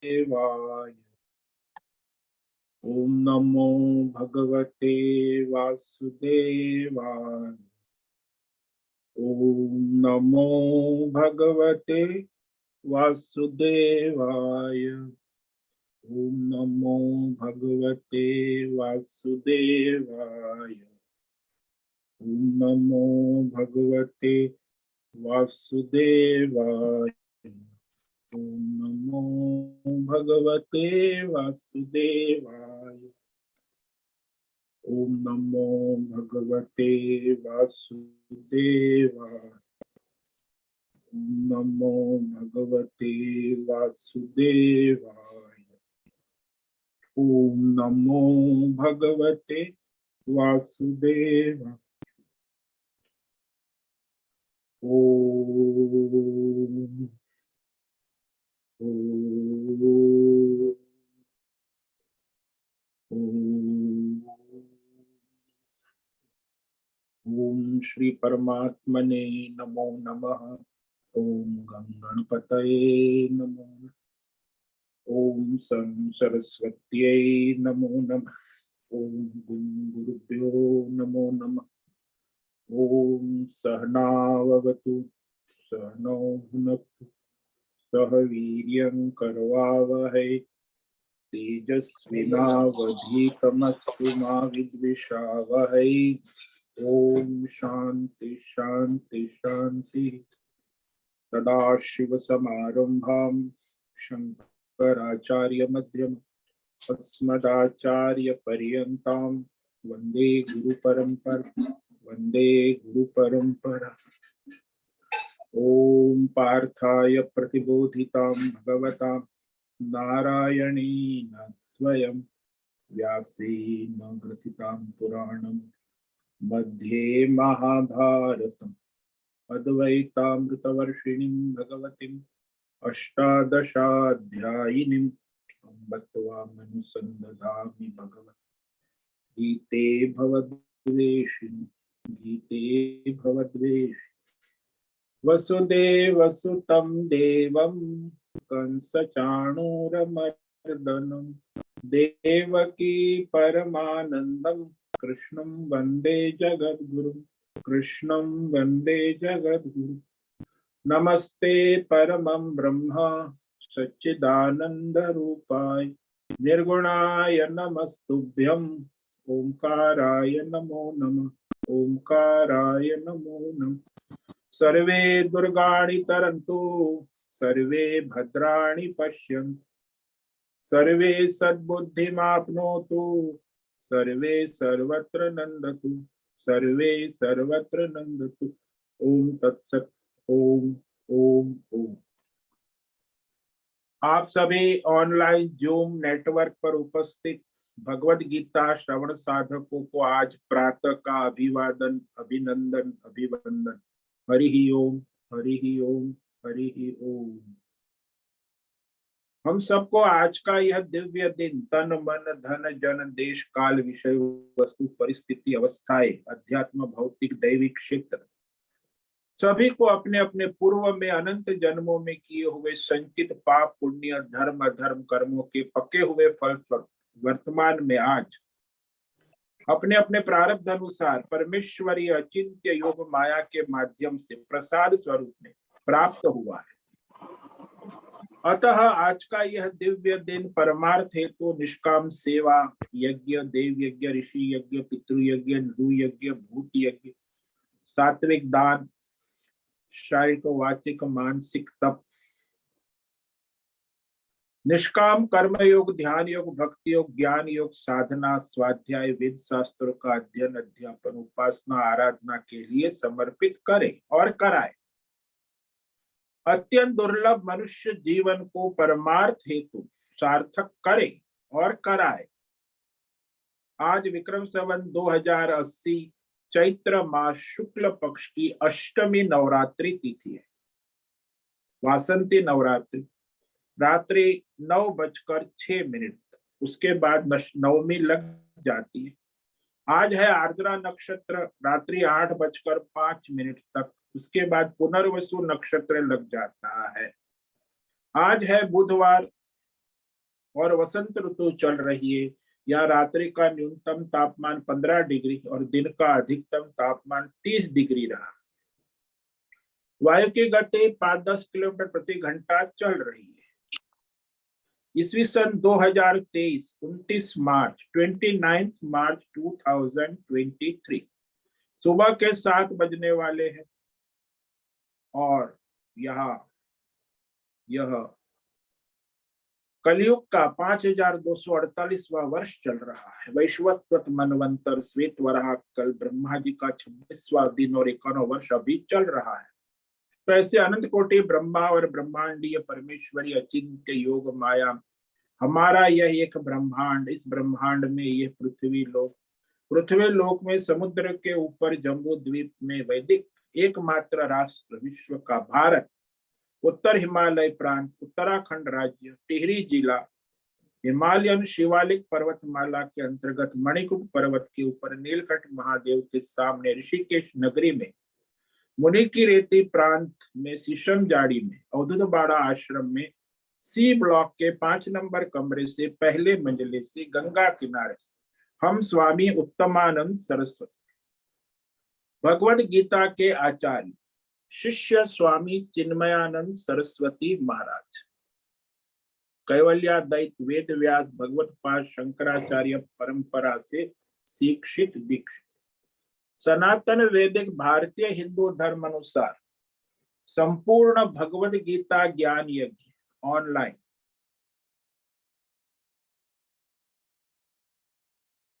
वासुदेवाय। ओम नमो भगवते वासुदेवाय। ओम नमो भगवते वासुदेवाय। ओम नमो भगवते वासुदेवाय। ओम नमो भगवते वासुदेवाय। ओम नमो भगवते वासुदेवाय। ओम नमो भगवते वासुदेवाय। ओम नमो भगवते वासुदेवाय। ओम नमो भगवते वासुदेवाय। ओम ओम श्री परमात्मने नमो नमः। ओम गं गणपतये नमो नमः। ओम सं सरस्वत्यै नमो नमः। ओम गुरुभ्यो नमो नमः। ओम सहनाववतु सहनौ भुनक्तु सह वीर्यं करवावहै तेजस्विनावधीतमस्तु मा विद्विषावहै। ओम शांति शांति शांति। सदाशिवसमारम्भां शंकराचार्यमध्यमाम् अस्मदाचार्यपर्यन्तां वन्दे गुरुपरम्परा। ओम पार्थाय प्रतिबोधितां भगवता नारायणेन स्वयं व्यासेन ग्रथितां पुराणं मध्ये महाभारतम् अद्वैतामृतवर्षिणीं भगवतीम् अष्टादशाध्यायिनीम् अम्ब त्वामनुसन्दधामि भगवद्गीते भवद्वेषिणि वसुदेवसुतं देवं कंसचाणूरमर्दनं देवकी परमानन्दं कृष्णं वन्दे जगद्गुरुम्। नमस्ते परमं ब्रह्म सच्चिदानन्दरूपाय निर्गुणाय नमस्तुभ्यं ओंकाराय नमो नमः। सर्वे दुर्गाणि तरन्तु सर्वे भद्राणि पश्यन्तु सर्वे सद्बुद्धिमाप्नोतु सर्वे सर्वत्र नन्दतु। ओम तत्सत। ओम ओम ओम। आप सभी ऑनलाइन जूम नेटवर्क पर उपस्थित भगवद गीता श्रवण साधकों को आज प्रातः का अभिवादन अभिवंदन। हरि ओम हरि ओम हरि ओम। हम सबको आज का यह दिव्य दिन तन मन धन जन देश काल विषय वस्तु परिस्थिति अवस्थाएं अध्यात्म भौतिक दैविक क्षेत्र सभी को अपने अपने पूर्व में अनंत जन्मों में किए हुए संचित पाप पुण्य धर्म अधर्म कर्मों के पके हुए फल स्वरूप वर्तमान में आज अपने अपने प्रारब्ध अनुसार परमेश्वरीय अचिंत्य योग माया के माध्यम से प्रसाद स्वरूप में प्राप्त हुआ है। अतः आज का यह दिव्य दिन परमार्थ हेतु निष्काम सेवा यज्ञ देव यज्ञ ऋषि यज्ञ पितृ यज्ञ नृ यज्ञ भूत यज्ञ सात्विक दान शारीरिक वाचिक मानसिक तप निष्काम कर्म योग ध्यान योग भक्ति योग ज्ञान योग साधना स्वाध्याय वेद शास्त्रों का अध्ययन अध्यापन उपासना आराधना के लिए समर्पित करे और कराए। अत्यंत दुर्लभ मनुष्य जीवन को परमार्थ हेतु सार्थक करे और कराए। आज विक्रम संवत 2080 चैत्र मास शुक्ल पक्ष की अष्टमी नवरात्रि तिथि है। वासंती नवरात्रि रात्रि 9:06 उसके बाद नवमी लग जाती है। आज है आर्द्रा नक्षत्र रात्रि 8:05 तक, उसके बाद पुनर्वसु नक्षत्र लग जाता है। आज है बुधवार और वसंत ऋतु चल रही है। यहाँ रात्रि का न्यूनतम तापमान 15 डिग्री और दिन का अधिकतम तापमान 30 डिग्री रहा। वायु की गति 5-10 किलोमीटर प्रति घंटा चल रही है। ईस्वी सन 2023 29 मार्च 2023 सुबह के 7 बजने वाले हैं और यह कलयुग का 5248वां वर्ष चल रहा है। वैश्वत मनवंतर श्वेत वराह कल ब्रह्मा जी का 26वां दिन और 51वां वर्ष अभी चल रहा है। तो ऐसे अनंत कोटि ब्रह्मा और ब्रह्मांडीय परमेश्वरी अचिंत्य योग माया हमारा यह एक ब्रह्मांड, इस ब्रह्मांड में ये पृथ्वी लोक में समुद्र के ऊपर जम्बू द्वीप में वैदिक एकमात्र राष्ट्र विश्व का भारत, उत्तर हिमालय प्रांत, उत्तराखंड राज्य, टिहरी जिला, हिमालयन शिवालिक पर्वतमाला के अंतर्गत मणिकुट पर्वत के ऊपर नीलकंठ महादेव के सामने ऋषिकेश नगरी में, मुनि की रेती प्रांत में शीशम जाड़ी में, अवधूतबाड़ा आश्रम में सी ब्लॉक के 5 नंबर कमरे से पहले मंजिले से गंगा किनारे हम स्वामी उत्तमानंद सरस्वती भगवद गीता के आचार्य शिष्य स्वामी चिन्मयानंद सरस्वती महाराज, कैवल्याद्वैत वेद व्यास भगवत पाद शंकराचार्य परंपरा से शिक्षित दीक्षित, सनातन वैदिक भारतीय हिंदू धर्म अनुसार संपूर्ण भगवद गीता ज्ञान यज्ञ ऑनलाइन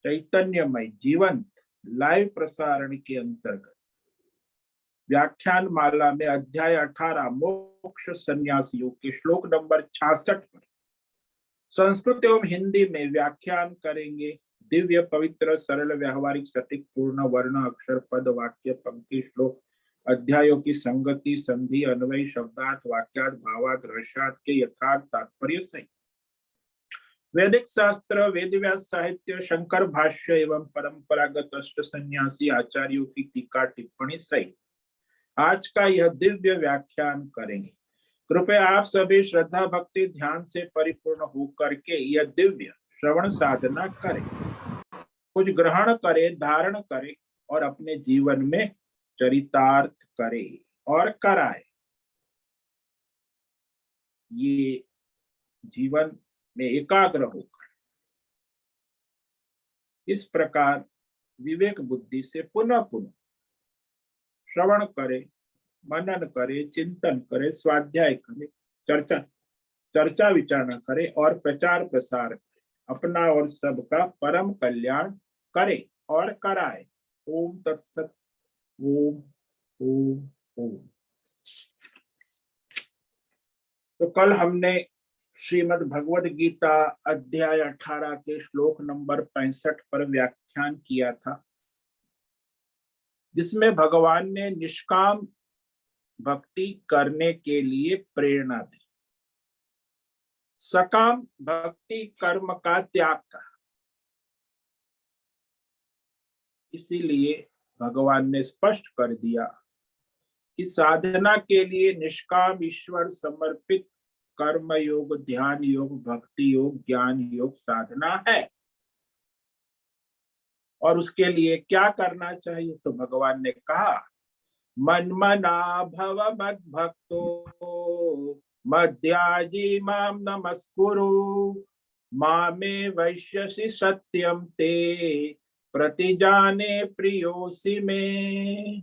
चैतन्यमय जीवंत लाइव प्रसारण के अंतर्गत व्याख्यान माला में अध्याय 18 मोक्ष संन्यास योग के श्लोक नंबर 66 पर संस्कृत एवं हिंदी में व्याख्यान करेंगे। दिव्य पवित्र सरल व्यावहारिक सटीक पूर्ण वर्ण अक्षर पद वाक्य पंक्ति श्लोक अध्यायों की संगति संधि अन्वय शब्दार्थ वाक्यार्थ भावार्थ रहस्यार्थ के यथार्थ तात्पर्य सहित वैदिक शास्त्र वेद व्यास साहित्य शंकर भाष्य एवं परंपरागत अष्ट सन्यासी आचार्यों की टीका टिप्पणी सहित आज का यह दिव्य व्याख्यान करेंगे। कृपया आप सभी श्रद्धा भक्ति ध्यान से परिपूर्ण होकर के यह दिव्य श्रवण साधना करें, कुछ ग्रहण करें, धारण करें और अपने जीवन में चरितार्थ करें और कराए। ये जीवन में एकाग्र होकर इस प्रकार विवेक बुद्धि से पुनः पुनः श्रवण करे, मनन करे, चिंतन करे, स्वाध्याय करे, चर्चा विचारणा करे और प्रचार प्रसार करे, अपना और सबका परम कल्याण करे और कराए। ओम तत्सत। ओम ओम ओम। तो कल हमने श्रीमद् भगवद गीता अध्याय 18 के श्लोक नंबर 65 पर व्याख्यान किया था, जिसमें भगवान ने निष्काम भक्ति करने के लिए प्रेरणा दी, सकाम भक्ति कर्म का त्याग कहा। इसीलिए भगवान ने स्पष्ट कर दिया कि साधना के लिए निष्काम ईश्वर समर्पित कर्म योग, ध्यान योग, भक्ति योग, ज्ञान योग साधना है। और उसके लिए क्या करना चाहिए? तो भगवान ने कहा, मन्मना भव मद भक्तो मध्याजी माम नमस्कुरु मामे वैश्यसि सत्यम ते प्रतिजाने प्रियोसि में।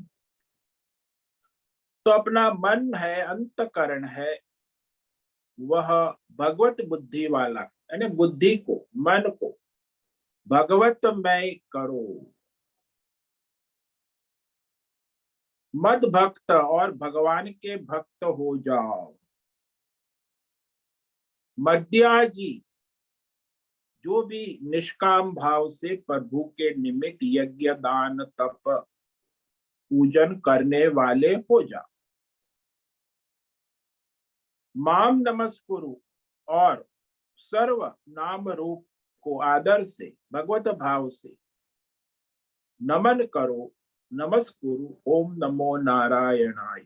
तो अपना मन है, अंतकरण है, वह भगवत बुद्धि वाला, यानी बुद्धि को, मन को भगवतमय करो। मद भक्त और भगवान के भक्त हो जाओ। मध्याजी, जो भी निष्काम भाव से प्रभु के निमित्त यज्ञ दान तप पूजन करने वाले हो जाओ। माम नमस्कुरु, और सर्व नाम रूप को आदर से भगवत भाव से नमन करो, नमस्कुरु। ओम नमो नारायणाय।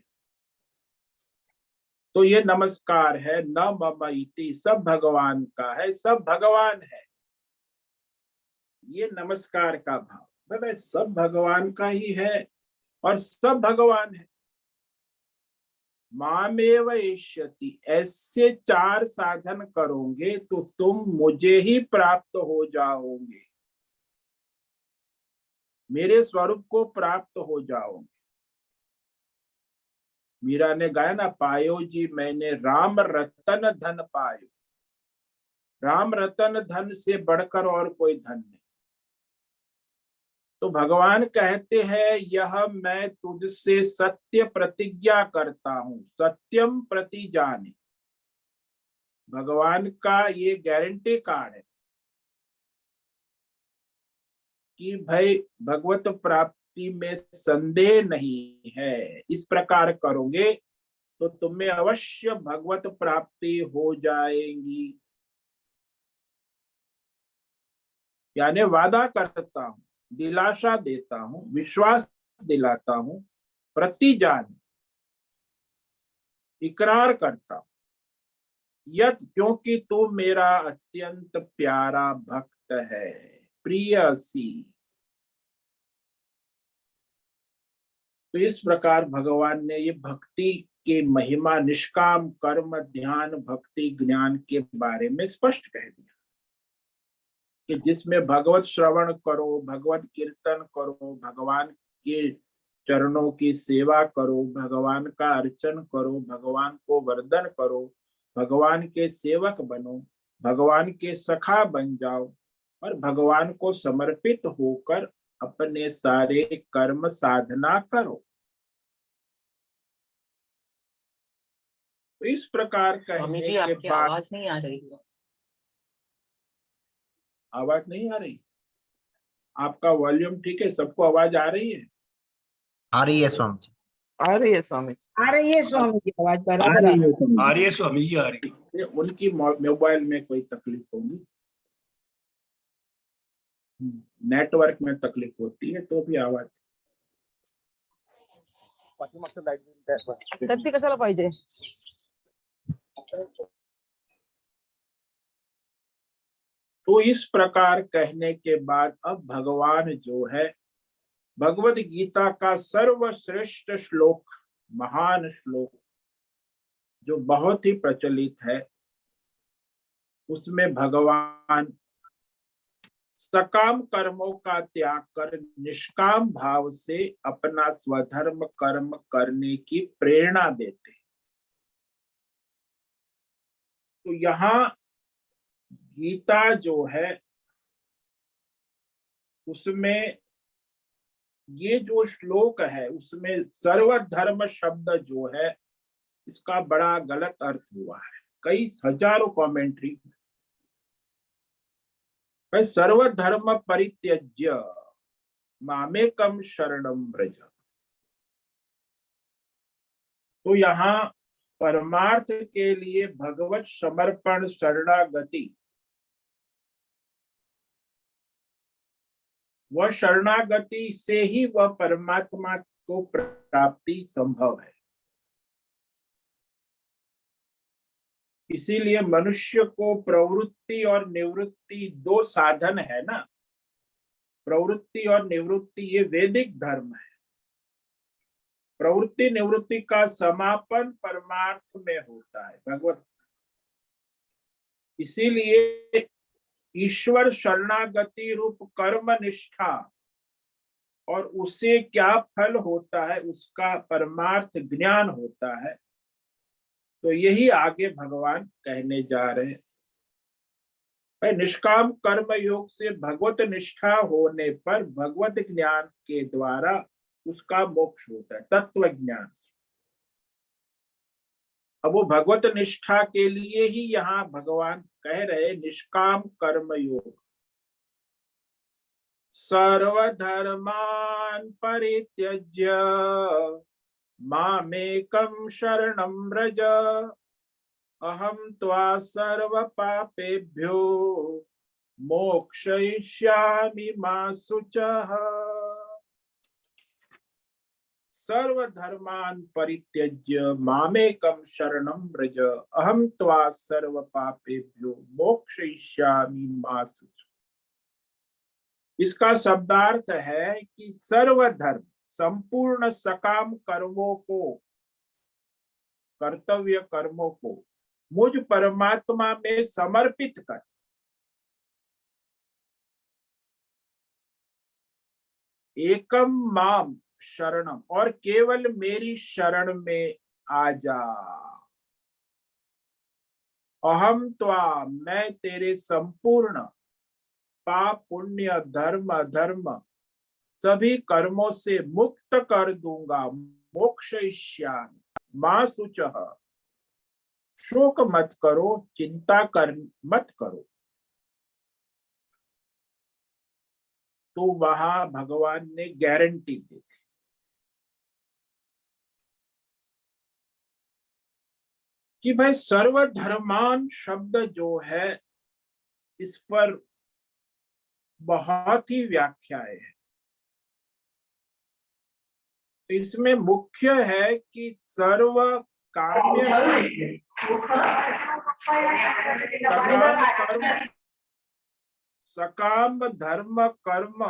तो ये नमस्कार है, न मम इति, सब भगवान का है, सब भगवान है, ये नमस्कार का भाव। भाई सब भगवान का ही है और सब भगवान है। मामेव एष्यति, ऐसे 4 साधन करोगे तो तुम मुझे ही प्राप्त हो जाओगे, मेरे स्वरूप को प्राप्त हो जाओगे। मीरा ने गाया ना, पायो जी मैंने राम रतन धन पायो। राम रतन धन से बढ़कर और कोई धन नहीं। तो भगवान कहते हैं, यह मैं तुझसे सत्य प्रतिज्ञा करता हूं, सत्यम प्रति जाने। भगवान का ये गारंटी कार्ड है कि भाई भगवत प्राप्ति में संदेह नहीं है। इस प्रकार करोगे तो तुम्हें अवश्य भगवत प्राप्ति हो जाएगी। यानी वादा करता हूं, दिलासा देता हूं, विश्वास दिलाता हूं, प्रतिजान इकरार करता हूं, यत क्योंकि तू मेरा अत्यंत प्यारा भक्त है, प्रियसी। तो इस प्रकार भगवान ने ये भक्ति के महिमा, निष्काम कर्म, ध्यान, भक्ति, ज्ञान के बारे में स्पष्ट कह दिया कि जिसमें भगवत श्रवण करो, भगवत कीर्तन करो, भगवान के चरणों की सेवा करो, भगवान का अर्चन करो, भगवान को वंदन करो, भगवान के सेवक बनो, भगवान के सखा बन जाओ और भगवान को समर्पित होकर अपने सारे कर्म साधना करो। तो इस प्रकार स्वामी कहने जी, के आपकी बाद आवाज नहीं आ रही है। आवाज नहीं आ रही? आपका वॉल्यूम ठीक है? सबको आवाज आ रही है? आ रही है स्वामी जी। आ रही है स्वामी जी। आ रही है स्वामी जी, आवाज बराबर आ रही है आ रही है स्वामी जी, आ रही है। उनकी मोबाइल में कोई तकलीफ होगी, नेटवर्क में तकलीफ होती है तो भी आवाज। तत्ती कशाला पाहिजे? तो इस प्रकार कहने के बाद अब भगवान जो है, भगवत गीता का सर्वश्रेष्ठ श्लोक, महान श्लोक जो बहुत ही प्रचलित है, उसमें भगवान सकाम कर्मों का त्याग कर निष्काम भाव से अपना स्वधर्म कर्म करने की प्रेरणा देते। तो यहाँ गीता जो है उसमें ये जो श्लोक है उसमें सर्वधर्म शब्द जो है इसका बड़ा गलत अर्थ हुआ है। कई हजारों कमेंट्री, सर्वधर्म परित्यज्य मामेकम शरणम व्रज। तो यहाँ परमार्थ के लिए भगवत समर्पण शरणागति, वह शरणागति से ही वह परमात्मा को प्राप्ति संभव है। इसीलिए मनुष्य को प्रवृत्ति और निवृत्ति 2 साधन है ना। प्रवृत्ति और निवृत्ति ये वैदिक धर्म है। प्रवृत्ति निवृत्ति का समापन परमार्थ में होता है, भगवत। इसीलिए ईश्वर शरणागति रूप कर्म निष्ठा और उसे क्या फल होता है उसका परमार्थ ज्ञान होता है। तो यही आगे भगवान कहने जा रहे हैं। निष्काम कर्म योग से भगवत निष्ठा होने पर भगवत ज्ञान के द्वारा उसका मोक्ष होता है, तत्व ज्ञान। अब वो भगवत निष्ठा के लिए ही यहाँ भगवान कह रहे निष्काम कर्म योग। सर्वधर्मान परित्यज्य मामेकं शरणं व्रज अहम त्वा सर्व पापेभ्यो मोक्षयिष्यामि मा शुचः। सर्वधर्मान् परित्यज्य मामेकं शरणं व्रज अहं त्वा सर्व पापेभ्यो मोक्षयिष्यामि मा शुचः। इसका शब्दार्थ है कि सर्वधर्म संपूर्ण सकाम कर्मों को, कर्तव्य कर्मों को मुझ परमात्मा में समर्पित कर एकम माम शरणम, और केवल मेरी शरण में आ जा। अहम त्वा, मैं तेरे संपूर्ण पाप पुण्य धर्म अधर्म सभी कर्मों से मुक्त कर दूंगा। मोक्षयिष्यामि मा शुचः, शोक मत करो, चिंता कर मत करो। तो वहां भगवान ने गारंटी दी कि भाई सर्वधर्मान शब्द जो है इस पर बहुत ही व्याख्याएं हैं। इसमें मुख्य है कि सर्व काम्य सकाम धर्म कर्म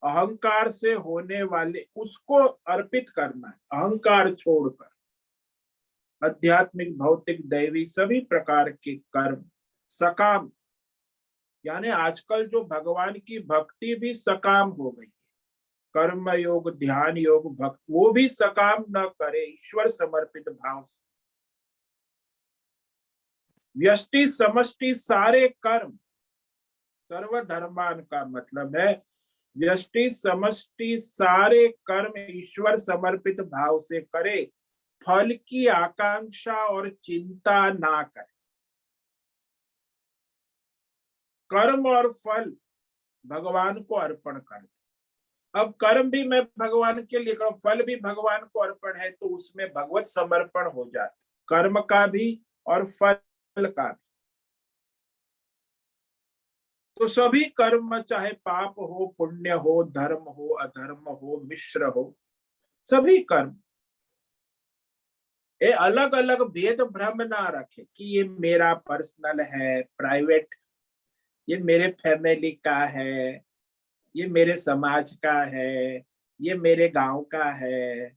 अहंकार से होने वाले उसको अर्पित करना है, अहंकार छोड़कर। आध्यात्मिक भौतिक दैवी सभी प्रकार के कर्म सकाम, यानी आजकल जो भगवान की भक्ति भी सकाम हो गई है, कर्म योग ध्यान योग भक्ति, वो भी सकाम न करे, ईश्वर समर्पित भाव से। व्यष्टि समष्टि सारे कर्म, सर्वधर्मान का मतलब है व्यष्टि समष्टि सारे कर्म ईश्वर समर्पित भाव से करे, फल की आकांक्षा और चिंता ना करे। कर्म और फल भगवान को अर्पण कर। अब कर्म भी मैं भगवान के लिए करूं, फल भी भगवान को अर्पण है, तो उसमें भगवत समर्पण हो जाता, कर्म का भी और फल का भी। तो सभी कर्म, चाहे पाप हो पुण्य हो, धर्म हो अधर्म हो, मिश्र हो, सभी कर्म ये अलग अलग भेद भ्रम ना रखे कि ये मेरा पर्सनल है, प्राइवेट, ये मेरे फैमिली का है, ये मेरे समाज का है, ये मेरे गांव का है,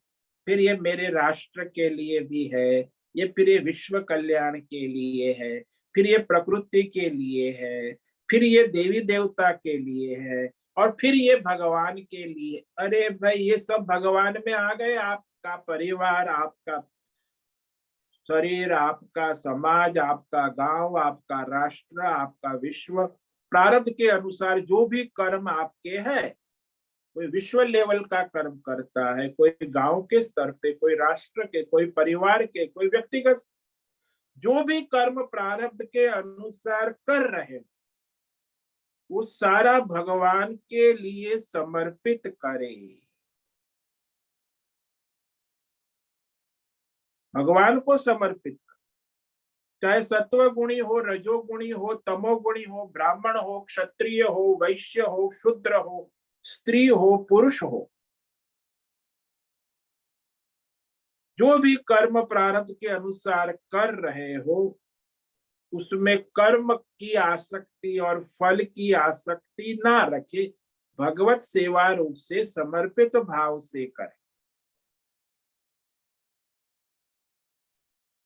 फिर ये मेरे राष्ट्र के लिए भी है, ये फिर ये विश्व कल्याण के लिए है, फिर ये प्रकृति के लिए है, फिर ये देवी देवता के लिए है, और फिर ये भगवान के लिए। अरे भाई, ये सब भगवान में आ गए। आपका परिवार, आपका शरीर, आपका समाज, आपका गांव, आपका राष्ट्र, आपका विश्व, प्रारब्ध के अनुसार जो भी कर्म आपके हैं, कोई विश्व लेवल का कर्म करता है, कोई गांव के स्तर पे, कोई राष्ट्र के, कोई परिवार के, कोई व्यक्तिगत, जो भी कर्म प्रारब्ध के अनुसार कर रहे, वो सारा भगवान के लिए समर्पित करे। भगवान को समर्पित कर, चाहे सत्व गुणी हो, रजोगुणी हो, तमोगुणी हो, ब्राह्मण हो, क्षत्रिय हो, वैश्य हो, शूद्र हो, स्त्री हो, पुरुष हो, जो भी कर्म प्रारब्ध के अनुसार कर रहे हो, उसमें कर्म की आसक्ति और फल की आसक्ति ना रखे, भगवत सेवा रूप से समर्पित भाव से करें।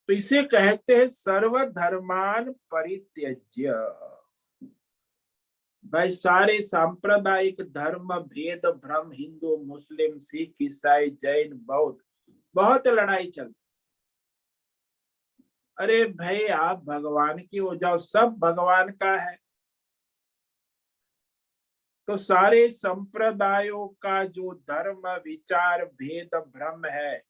तो इसे कहते हैं सर्वधर्मान परित्यज्य। भाई, सारे सांप्रदायिक धर्म भेद भ्रम, हिंदू मुस्लिम सिख ईसाई जैन बौद्ध, बहुत लड़ाई चलती। अरे भाई, आप भगवान की हो जाओ, सब भगवान का है। तो सारे संप्रदायों का जो धर्म विचार भेद भ्रम है,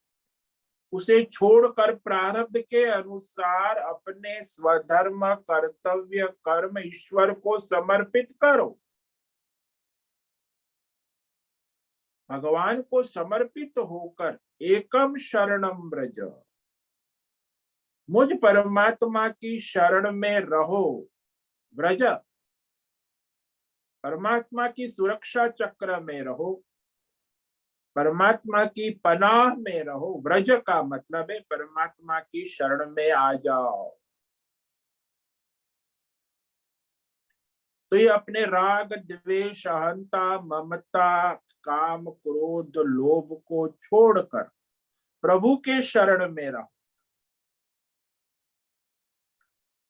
उसे छोड़कर प्रारब्ध के अनुसार अपने स्वधर्म कर्तव्य कर्म ईश्वर को समर्पित करो। भगवान को समर्पित होकर एकम शरणम व्रज, मुझ परमात्मा की शरण में रहो। व्रज, परमात्मा की सुरक्षा चक्र में रहो। परमात्मा की पनाह में रहो। व्रज का मतलब है परमात्मा की शरण में आ जाओ। तो ये अपने राग द्वेष अहंता ममता काम क्रोध लोभ को छोड़कर प्रभु के शरण में रहो।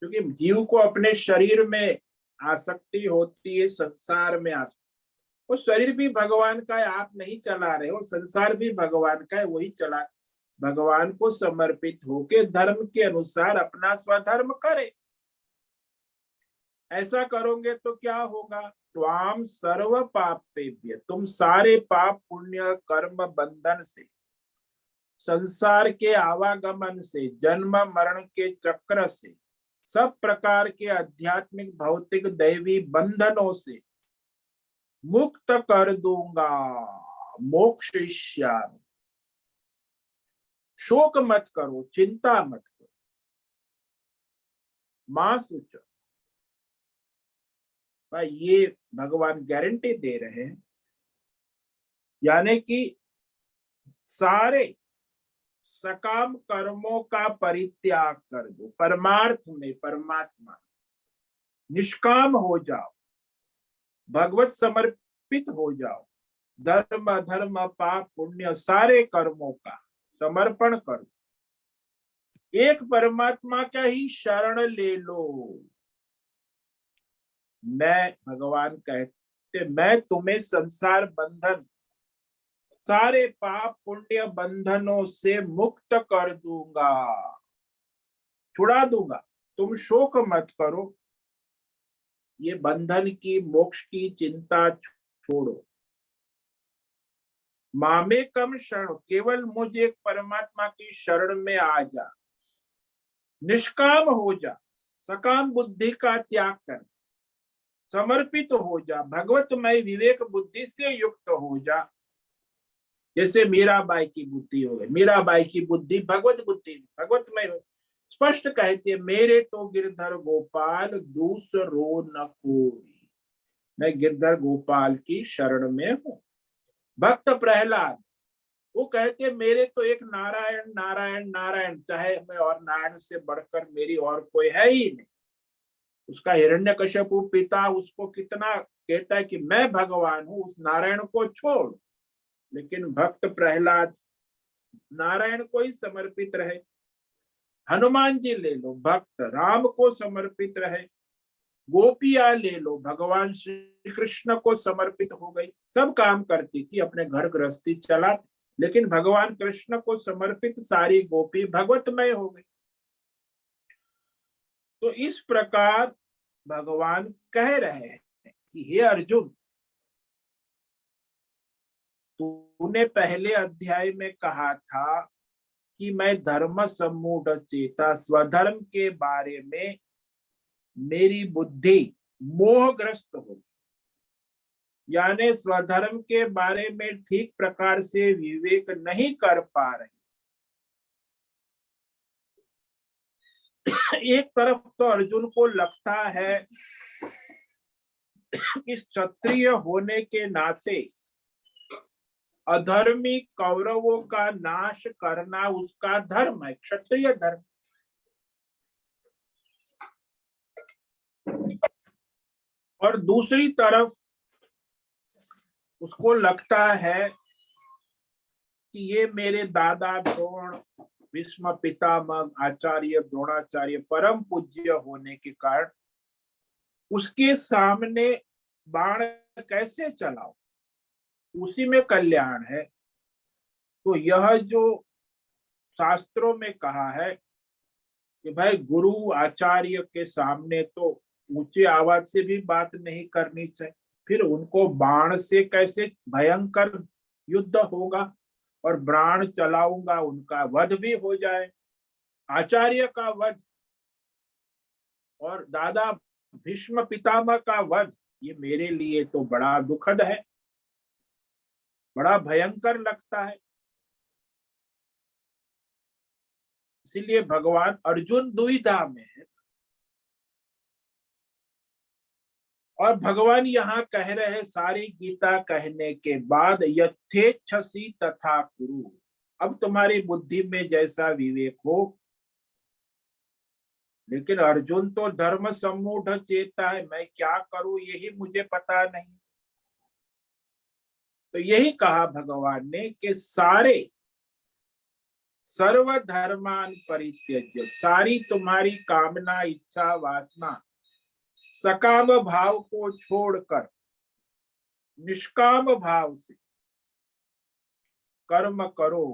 क्योंकि जीव को अपने शरीर में आसक्ति होती है, संसार में आसक्ति। वो शरीर भी भगवान का है, आप नहीं चला रहे हो। संसार भी भगवान का है, वही चला। भगवान को समर्पित होके धर्म के अनुसार अपना स्वधर्म करे। ऐसा करोगे तो क्या होगा? त्वाम सर्व पापेभ्य, तुम सारे पाप पुण्य कर्म बंधन से, संसार के आवागमन से, जन्म मरण के चक्र से, सब प्रकार के आध्यात्मिक भौतिक दैवी बंधनों से मुक्त कर दूंगा। मोक्षयिष्यामि। शोक मत करो, चिंता मत करो। मां सोचो भाई, ये भगवान गारंटी दे रहे हैं। यानी कि सारे सकाम कर्मों का परित्याग कर दो, परमार्थ में परमात्मा निष्काम हो जाओ, भगवत समर्पित हो जाओ। धर्म अधर्म पाप पुण्य सारे कर्मों का समर्पण करो। एक परमात्मा का ही शरण ले लो। मैं, भगवान कहते, मैं तुम्हें संसार बंधन, सारे पाप पुण्य बंधनों से मुक्त कर दूंगा, छुड़ा दूंगा। तुम शोक मत करो, ये बंधन की मोक्ष की चिंता छोड़ो। मामे कम शरण, केवल मुझे एक परमात्मा की शरण में आ जा। निष्काम हो जा, सकाम बुद्धि का त्याग कर, समर्पित हो जा, भगवतमय विवेक बुद्धि से युक्त हो जा। जैसे मीराबाई की बुद्धि हो गई, मीराबाई की बुद्धि भगवत बुद्धि, भगवतमय हो। स्पष्ट कहते, मेरे तो गिरधर गोपाल दूसरो न कोई। मैं गिरधर गोपाल की शरण में हूं। भक्त प्रहलाद, वो कहते, मेरे तो एक नारायण नारायण नारायण, चाहे मैं और नारायण से बढ़कर मेरी और कोई है ही नहीं। उसका हिरण्यकश्यपु पिता उसको कितना कहता है कि मैं भगवान हूं, उस नारायण को छोड़। लेकिन भक्त प्रहलाद नारायण को ही समर्पित रहे। हनुमान जी ले लो, भक्त राम को समर्पित रहे। गोपियां ले लो, भगवान श्री कृष्ण को समर्पित हो गई। सब काम करती थी, अपने घर गृहस्थी चला, लेकिन भगवान कृष्ण को समर्पित सारी गोपी भगवतमय हो गई। तो इस प्रकार भगवान कह रहे हैं कि हे अर्जुन, तूने पहले अध्याय में कहा था कि मैं धर्म सम्मूढ़ चेता, स्वधर्म के बारे में मेरी बुद्धि मोहग्रस्त हो, यानी स्वधर्म के बारे में ठीक प्रकार से विवेक नहीं कर पा रही। एक तरफ तो अर्जुन को लगता है कि क्षत्रिय होने के नाते अधर्मी कौरवों का नाश करना उसका धर्म है, क्षत्रिय धर्म। और दूसरी तरफ उसको लगता है कि ये मेरे दादा द्रोण, भीष्म पितामह आचार्य द्रोणाचार्य परम पूज्य होने के कारण उसके सामने बाण कैसे चलाओ, उसी में कल्याण है। तो यह जो शास्त्रों में कहा है कि भाई गुरु आचार्य के सामने तो ऊंचे आवाज से भी बात नहीं करनी चाहिए, फिर उनको बाण से कैसे भयंकर युद्ध होगा, और बाण चलाऊंगा उनका वध भी हो जाए, आचार्य का वध और दादा भीष्म पितामह का वध, ये मेरे लिए तो बड़ा दुखद है, बड़ा भयंकर लगता है। इसीलिए भगवान अर्जुन दुविधा में है। और भगवान यहाँ कह रहे हैं सारी गीता कहने के बाद, यथेच्छसि तथा कुरु। अब तुम्हारी बुद्धि में जैसा विवेक हो। लेकिन अर्जुन तो धर्म सम्मूढ़ चेता है, मैं क्या करूं यही मुझे पता नहीं। तो यही कहा भगवान ने कि सारे सर्वधर्मान परित्यज्य, सारी तुम्हारी कामना इच्छा वासना सकाम भाव को छोड़कर निष्काम भाव से कर्म करो।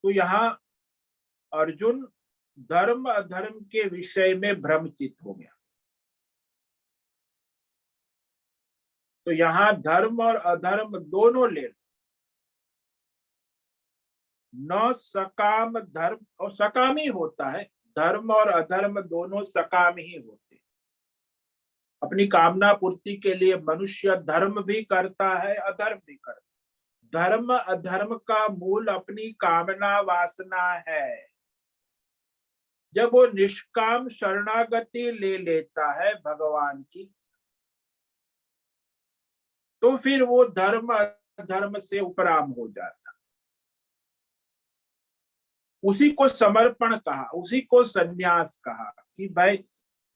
तो यहाँ अर्जुन धर्म अधर्म के विषय में भ्रमचित हो गया। तो यहाँ धर्म और अधर्म दोनों ले, न सकाम धर्म, और सकाम ही होता है, धर्म और अधर्म दोनों सकाम ही होते। अपनी कामना पूर्ति के लिए मनुष्य धर्म भी करता है, अधर्म भी करता है। धर्म अधर्म का मूल अपनी कामना वासना है। जब वो निष्काम शरणागति ले लेता है भगवान की, तो फिर वो धर्म अधर्म से उपराम हो जाता। उसी को समर्पण कहा, उसी को संन्यास कहा कि भाई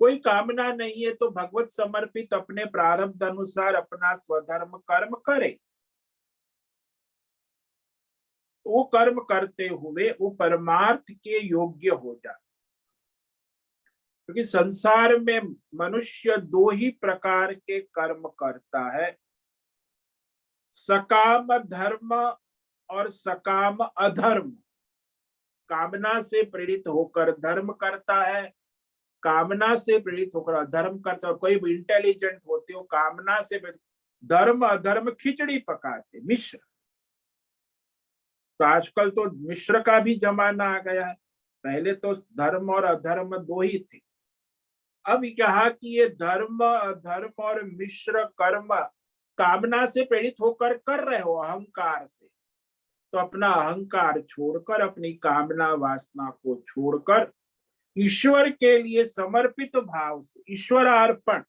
कोई कामना नहीं है तो भगवत समर्पित अपने प्रारब्ध अनुसार अपना स्वधर्म कर्म करे। वो कर्म करते हुए वो परमार्थ के योग्य हो जाए। क्योंकि संसार में मनुष्य दो ही प्रकार के कर्म करता है, सकाम धर्म और सकाम अधर्म। कामना से प्रेरित होकर धर्म करता है, कामना से प्रेरित होकर अधर्म करता है। कोई इंटेलिजेंट होते हो, कामना से धर्म अधर्म खिचड़ी पकाते, मिश्र। तो आजकल तो मिश्र का भी जमाना आ गया है। पहले तो धर्म और अधर्म दो ही थे। अब कहा कि ये धर्म अधर्म और मिश्र कर्म कामना से प्रेरित होकर कर रहे हो, अहंकार से, तो अपना अहंकार छोड़कर, अपनी कामना वासना को छोड़कर ईश्वर के लिए समर्पित भाव से ईश्वरार्पण,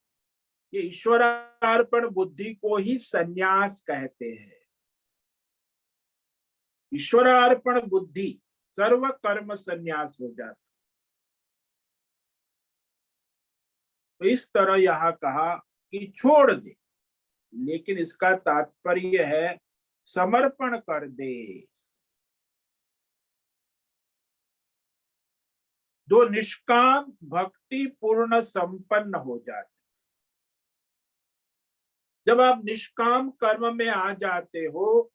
ये ईश्वरार्पण बुद्धि को ही संन्यास कहते हैं। ईश्वरार्पण बुद्धि सर्व कर्म संन्यास हो जाता। तो इस तरह यहाँ कहा कि छोड़ दे, लेकिन इसका तात्पर्य है समर्पण कर दे। जो निष्काम भक्ति पूर्ण संपन्न हो जाते। जब आप निष्काम कर्म में आ जाते हो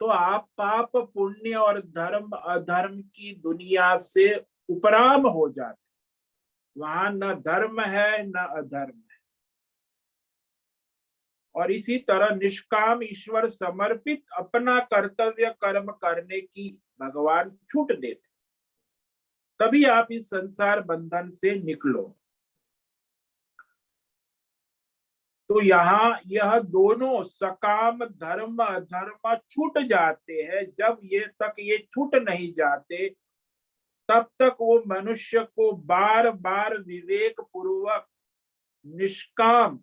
तो आप पाप पुण्य और धर्म अधर्म की दुनिया से उपराम हो जाते। वहां न धर्म है न अधर्म है। और इसी तरह निष्काम ईश्वर समर्पित अपना कर्तव्य कर्म करने की भगवान छूट देते, तभी आप इस संसार बंधन से निकलो। तो यहाँ यह दोनों सकाम धर्म अधर्म छूट जाते हैं। जब ये छूट नहीं जाते, तब तक वो मनुष्य को बार बार विवेक पूर्वक निष्काम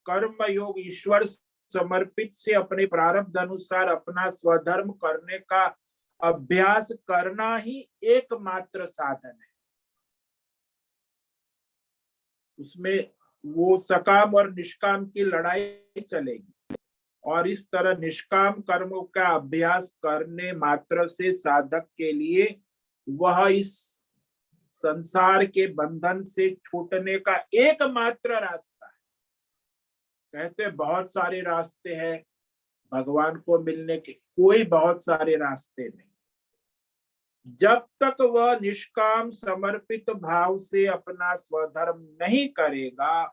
कर्म योग ईश्वर समर्पित से अपने प्रारब्ध अनुसार अपना स्वधर्म करने का अभ्यास करना ही एकमात्र साधन है। उसमें वो सकाम और निष्काम की लड़ाई चलेगी। और इस तरह निष्काम कर्मों का अभ्यास करने मात्र से साधक के लिए वह इस संसार के बंधन से छूटने का एकमात्र रास्ता है। कहते बहुत सारे रास्ते हैं भगवान को मिलने के, कोई बहुत सारे रास्ते नहीं। जब तक वह निष्काम समर्पित भाव से अपना स्वधर्म नहीं करेगा,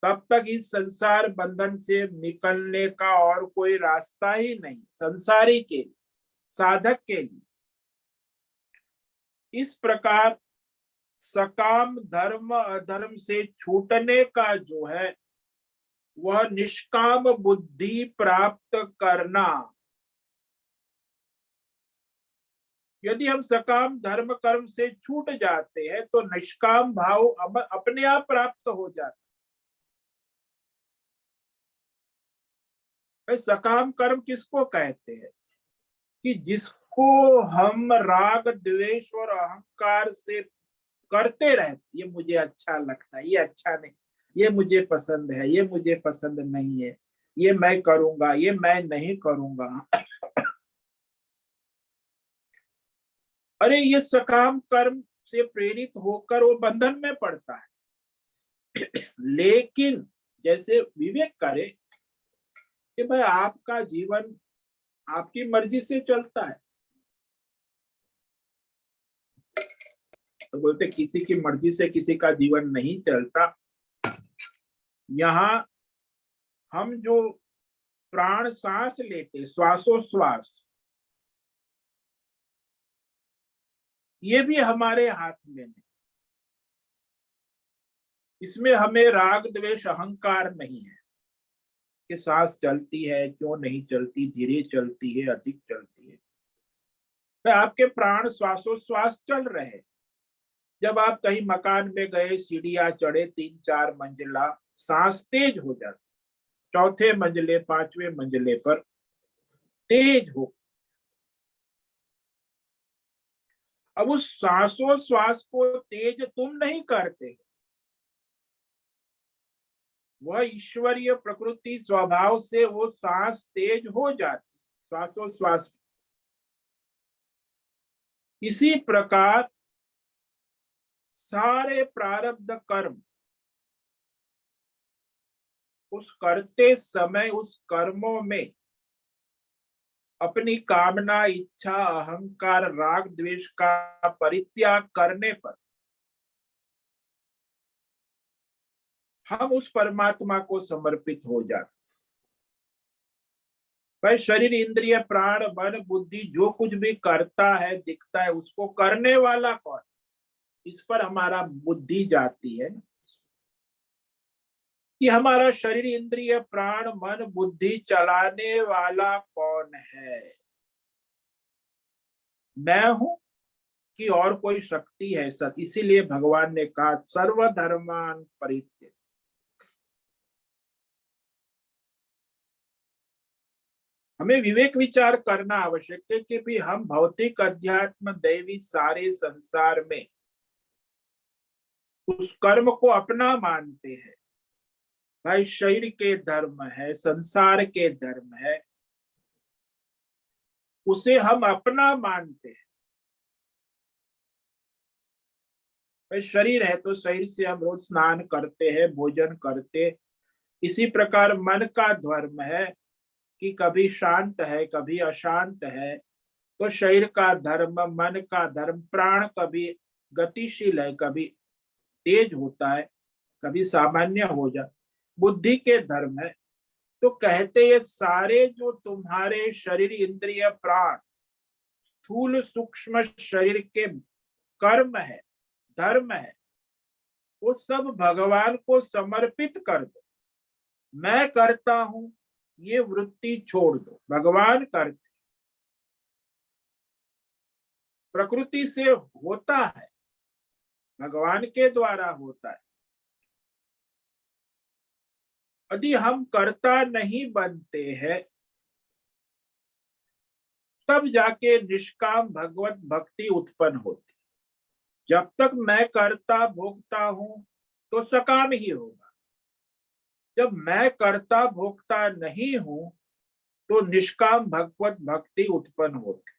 तब तक इस संसार बंधन से निकलने का और कोई रास्ता ही नहीं संसारी के लिए, साधक के लिए। इस प्रकार सकाम धर्म अधर्म से छूटने का जो है वह निष्काम बुद्धि प्राप्त करना, यदि हम सकाम धर्म कर्म से छूट जाते हैं तो निष्काम भाव अपने आप प्राप्त हो जाता है। सकाम कर्म किसको कहते हैं? कि जिसको हम राग द्वेष और अहंकार से करते रहते, ये मुझे अच्छा लगता है, ये अच्छा नहीं, ये मुझे पसंद है, ये मुझे पसंद नहीं है, ये मैं करूंगा, ये मैं नहीं करूंगा। अरे ये सकाम कर्म से प्रेरित होकर वो बंधन में पड़ता है। लेकिन जैसे विवेक करे कि भाई आपका जीवन आपकी मर्जी से चलता है, तो बोलते किसी की मर्जी से किसी का जीवन नहीं चलता। यहाँ हम जो प्राण सांस लेते, श्वासोश्वास, ये भी हमारे हाथ में नहीं। इसमें हमें राग द्वेष अहंकार नहीं है कि सांस चलती है क्यों नहीं चलती, धीरे चलती है अधिक चलती है। तो आपके प्राण श्वासोश्वास चल रहे हैं। जब आप कहीं मकान में गए, सीढ़ियां चढ़े 3-4 मंजिला, सांस तेज हो जाती, चौथे मंजिले 5वें मंजिले पर तेज हो। अब उस श्वासोश्वास को तेज तुम नहीं करते, वह ईश्वरीय प्रकृति स्वभाव से वो सांस तेज हो जाती, श्वासोश्वास। इसी प्रकार सारे प्रारब्ध कर्म उस करते समय उस कर्मों में अपनी कामना, इच्छा, अहंकार, राग द्वेष का परित्याग करने पर हम उस परमात्मा को समर्पित हो जाते। भाई शरीर, इंद्रिय, प्राण, मन, बुद्धि जो कुछ भी करता है, दिखता है, उसको करने वाला कौन? इस पर हमारा बुद्धि जाती है कि हमारा शरीर, इंद्रिय, प्राण, मन, बुद्धि चलाने वाला कौन है? मैं हूं कि और कोई शक्ति है? सत। इसीलिए भगवान ने कहा सर्वधर्मान परित्यज्य। हमें विवेक विचार करना आवश्यक है कि भी हम भौतिक, अध्यात्म, दैवी सारे संसार में उस कर्म को अपना मानते हैं। भाई शरीर के धर्म है, संसार के धर्म है, उसे हम अपना मानते हैं। भाई शरीर है तो शरीर से हम रोज स्नान करते हैं, भोजन करते। इसी प्रकार मन का धर्म है कि कभी शांत है, कभी अशांत है। तो शरीर का धर्म, मन का धर्म, प्राण कभी गतिशील है, कभी तेज होता है, कभी सामान्य हो जाता। बुद्धि के धर्म है। तो कहते ये सारे जो तुम्हारे शरीर, इंद्रिय, प्राण, स्थूल सूक्ष्म शरीर के कर्म है, धर्म है, वो सब भगवान को समर्पित कर दो। मैं करता हूं ये वृत्ति छोड़ दो, भगवान करते। प्रकृति से होता है, भगवान के द्वारा होता है। यदि हम कर्ता नहीं बनते हैं तब जाके निष्काम भगवत भक्ति उत्पन्न होती। जब तक मैं कर्ता भोगता हूं तो सकाम ही होगा। जब मैं कर्ता भोगता नहीं हूं तो निष्काम भगवत भक्ति उत्पन्न होती।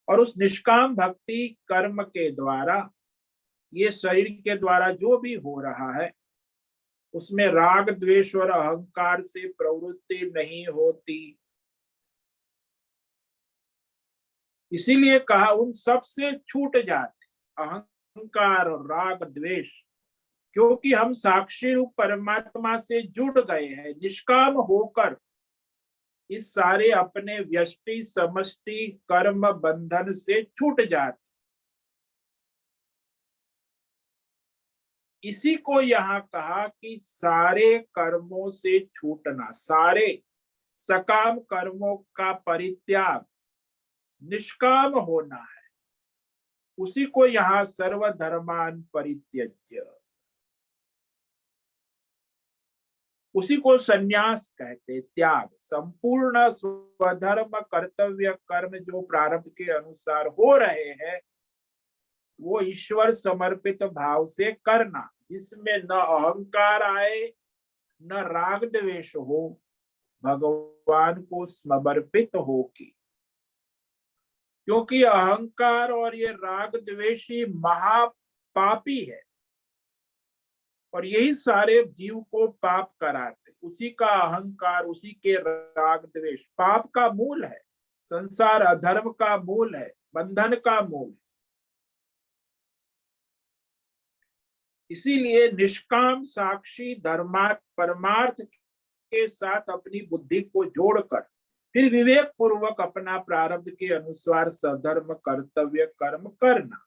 और उस निष्काम भक्ति कर्म के द्वारा, ये शरीर के द्वारा जो भी हो रहा है, उसमें राग द्वेष और अहंकार से प्रवृत्ति नहीं होती। इसीलिए कहा उन सब से छूट जाते, अहंकार और राग द्वेष, क्योंकि हम साक्षी रूप परमात्मा से जुड़ गए हैं। निष्काम होकर इस सारे अपने व्यष्टि समष्टि कर्म बंधन से छूट जाते। इसी को यहाँ कहा कि सारे कर्मों से छूटना, सारे सकाम कर्मों का परित्याग, निष्काम होना है। उसी को यहाँ सर्वधर्मान परित्यज्य, उसी को संन्यास कहते, त्याग। संपूर्ण स्वधर्म कर्तव्य कर्म जो प्रारब्ध के अनुसार हो रहे हैं वो ईश्वर समर्पित भाव से करना, जिसमें न अहंकार आए न राग द्वेष हो, भगवान को समर्पित हो के। क्योंकि अहंकार और ये राग द्वेष ही महापापी है और यही सारे जीव को पाप कराते। उसी का अहंकार, उसी के राग द्वेष पाप का मूल है, संसार अधर्म का मूल है, बंधन का मूल है। इसीलिए निष्काम साक्षी धर्मार्थ परमार्थ के साथ अपनी बुद्धि को जोड़कर फिर विवेक पूर्वक अपना प्रारब्ध के अनुसार सधर्म कर्तव्य कर्म करना।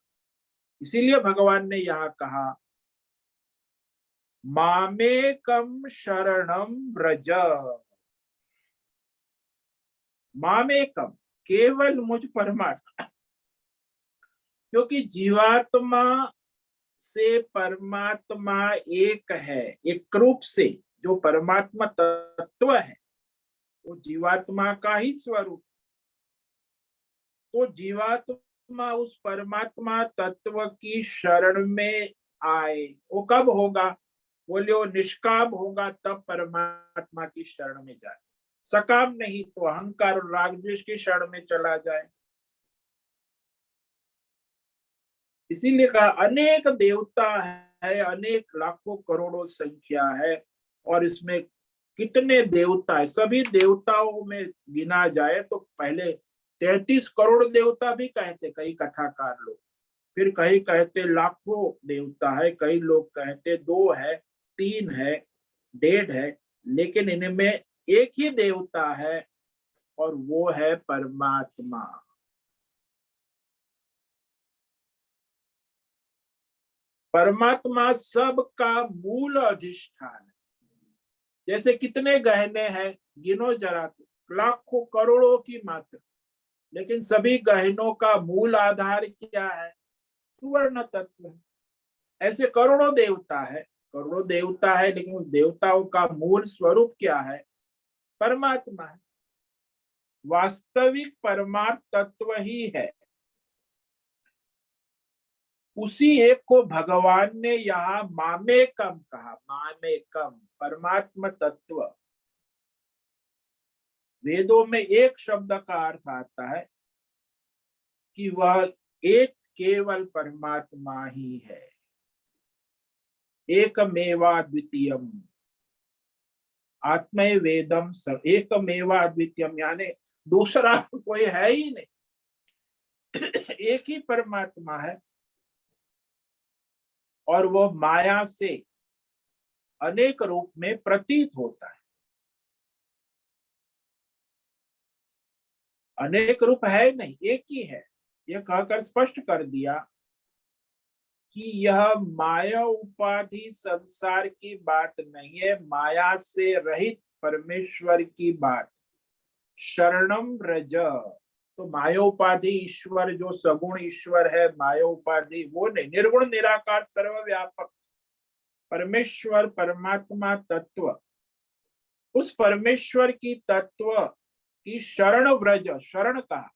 इसीलिए भगवान ने यहाँ कहा मामेकम शरणम व्रज, मामेकम केवल मुझ परमात्मा, क्योंकि जीवात्मा से परमात्मा एक है। एक रूप से जो परमात्मा तत्व है वो जीवात्मा का ही स्वरूप। तो जीवात्मा उस परमात्मा तत्व की शरण में आए, वो कब होगा? बोले वो निष्काम होगा तब परमात्मा की शरण में जाए, सकाम नहीं तो अहंकार और राग द्वेष की शरण में चला जाए। इसीलिए कहा अनेक देवता है, अनेक लाखों करोड़ों संख्या है, और इसमें कितने देवता है, सभी देवताओं में गिना जाए तो पहले 33 करोड़ देवता भी कहते कई कथाकार लोग, फिर कई कहते लाखों देवता है, कई लोग कहते 2 है, 3 है, 1.5 है, लेकिन इनमें एक ही देवता है और वो है परमात्मा। परमात्मा सबका मूल अधिष्ठान है। जैसे कितने गहने हैं, गिनो जरा, लाखों करोड़ों की मात्रा, लेकिन सभी गहनों का मूल आधार क्या है? सुवर्ण तत्व है। ऐसे करोड़ों देवता है, करोड़ों देवता है, लेकिन उस देवताओं का मूल स्वरूप क्या है? परमात्मा है। वास्तविक परमार्थ तत्व ही है। उसी एक को भगवान ने यहाँ मामेकम कहा। मामेकम परमात्मा तत्व। वेदों में एक शब्द का अर्थ आता है कि वह एक केवल परमात्मा ही है, एकमेवा द्वितीयम, आत्मय वेदम सब, एकमेवा द्वितीयम यानी दूसरा कोई है ही नहीं, एक ही परमात्मा है। और वो माया से अनेक रूप में प्रतीत होता है। अनेक रूप है नहीं, एक ही है। यह कहकर स्पष्ट कर दिया कि यह माया उपाधि संसार की बात नहीं है, माया से रहित परमेश्वर की बात। शरणम व्रज, तो माया उपाधि ईश्वर जो सगुण ईश्वर है, माया उपाधि वो नहीं, निर्गुण निराकार सर्वव्यापक परमेश्वर परमात्मा तत्व, उस परमेश्वर की तत्व की शरण व्रज। शरण का,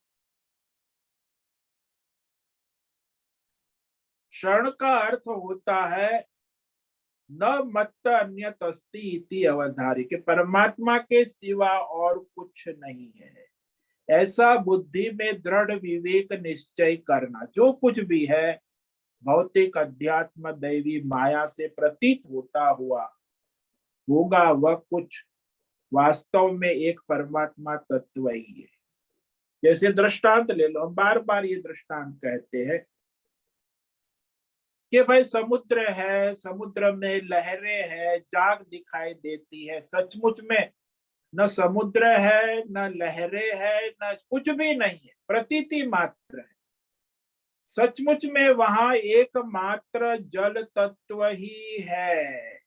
शरण का अर्थ होता है न मत अन्यत अस्ति इति अवधारि, कि परमात्मा के सिवा और कुछ नहीं है, ऐसा बुद्धि में दृढ़ विवेक निश्चय करना। जो कुछ भी है भौतिक अध्यात्म दैवी माया से प्रतीत होता हुआ होगा, वह कुछ वास्तव में एक परमात्मा तत्व ही है। जैसे दृष्टांत ले लो, हम बार बार ये दृष्टांत कहते हैं कि भाई समुद्र है, समुद्र में लहरें है, जाग दिखाई देती है, सचमुच में न समुद्र है, न लहरें है, न कुछ भी नहीं है, प्रतीति मात्र है। सचमुच में वहां एकमात्र जल तत्व ही है।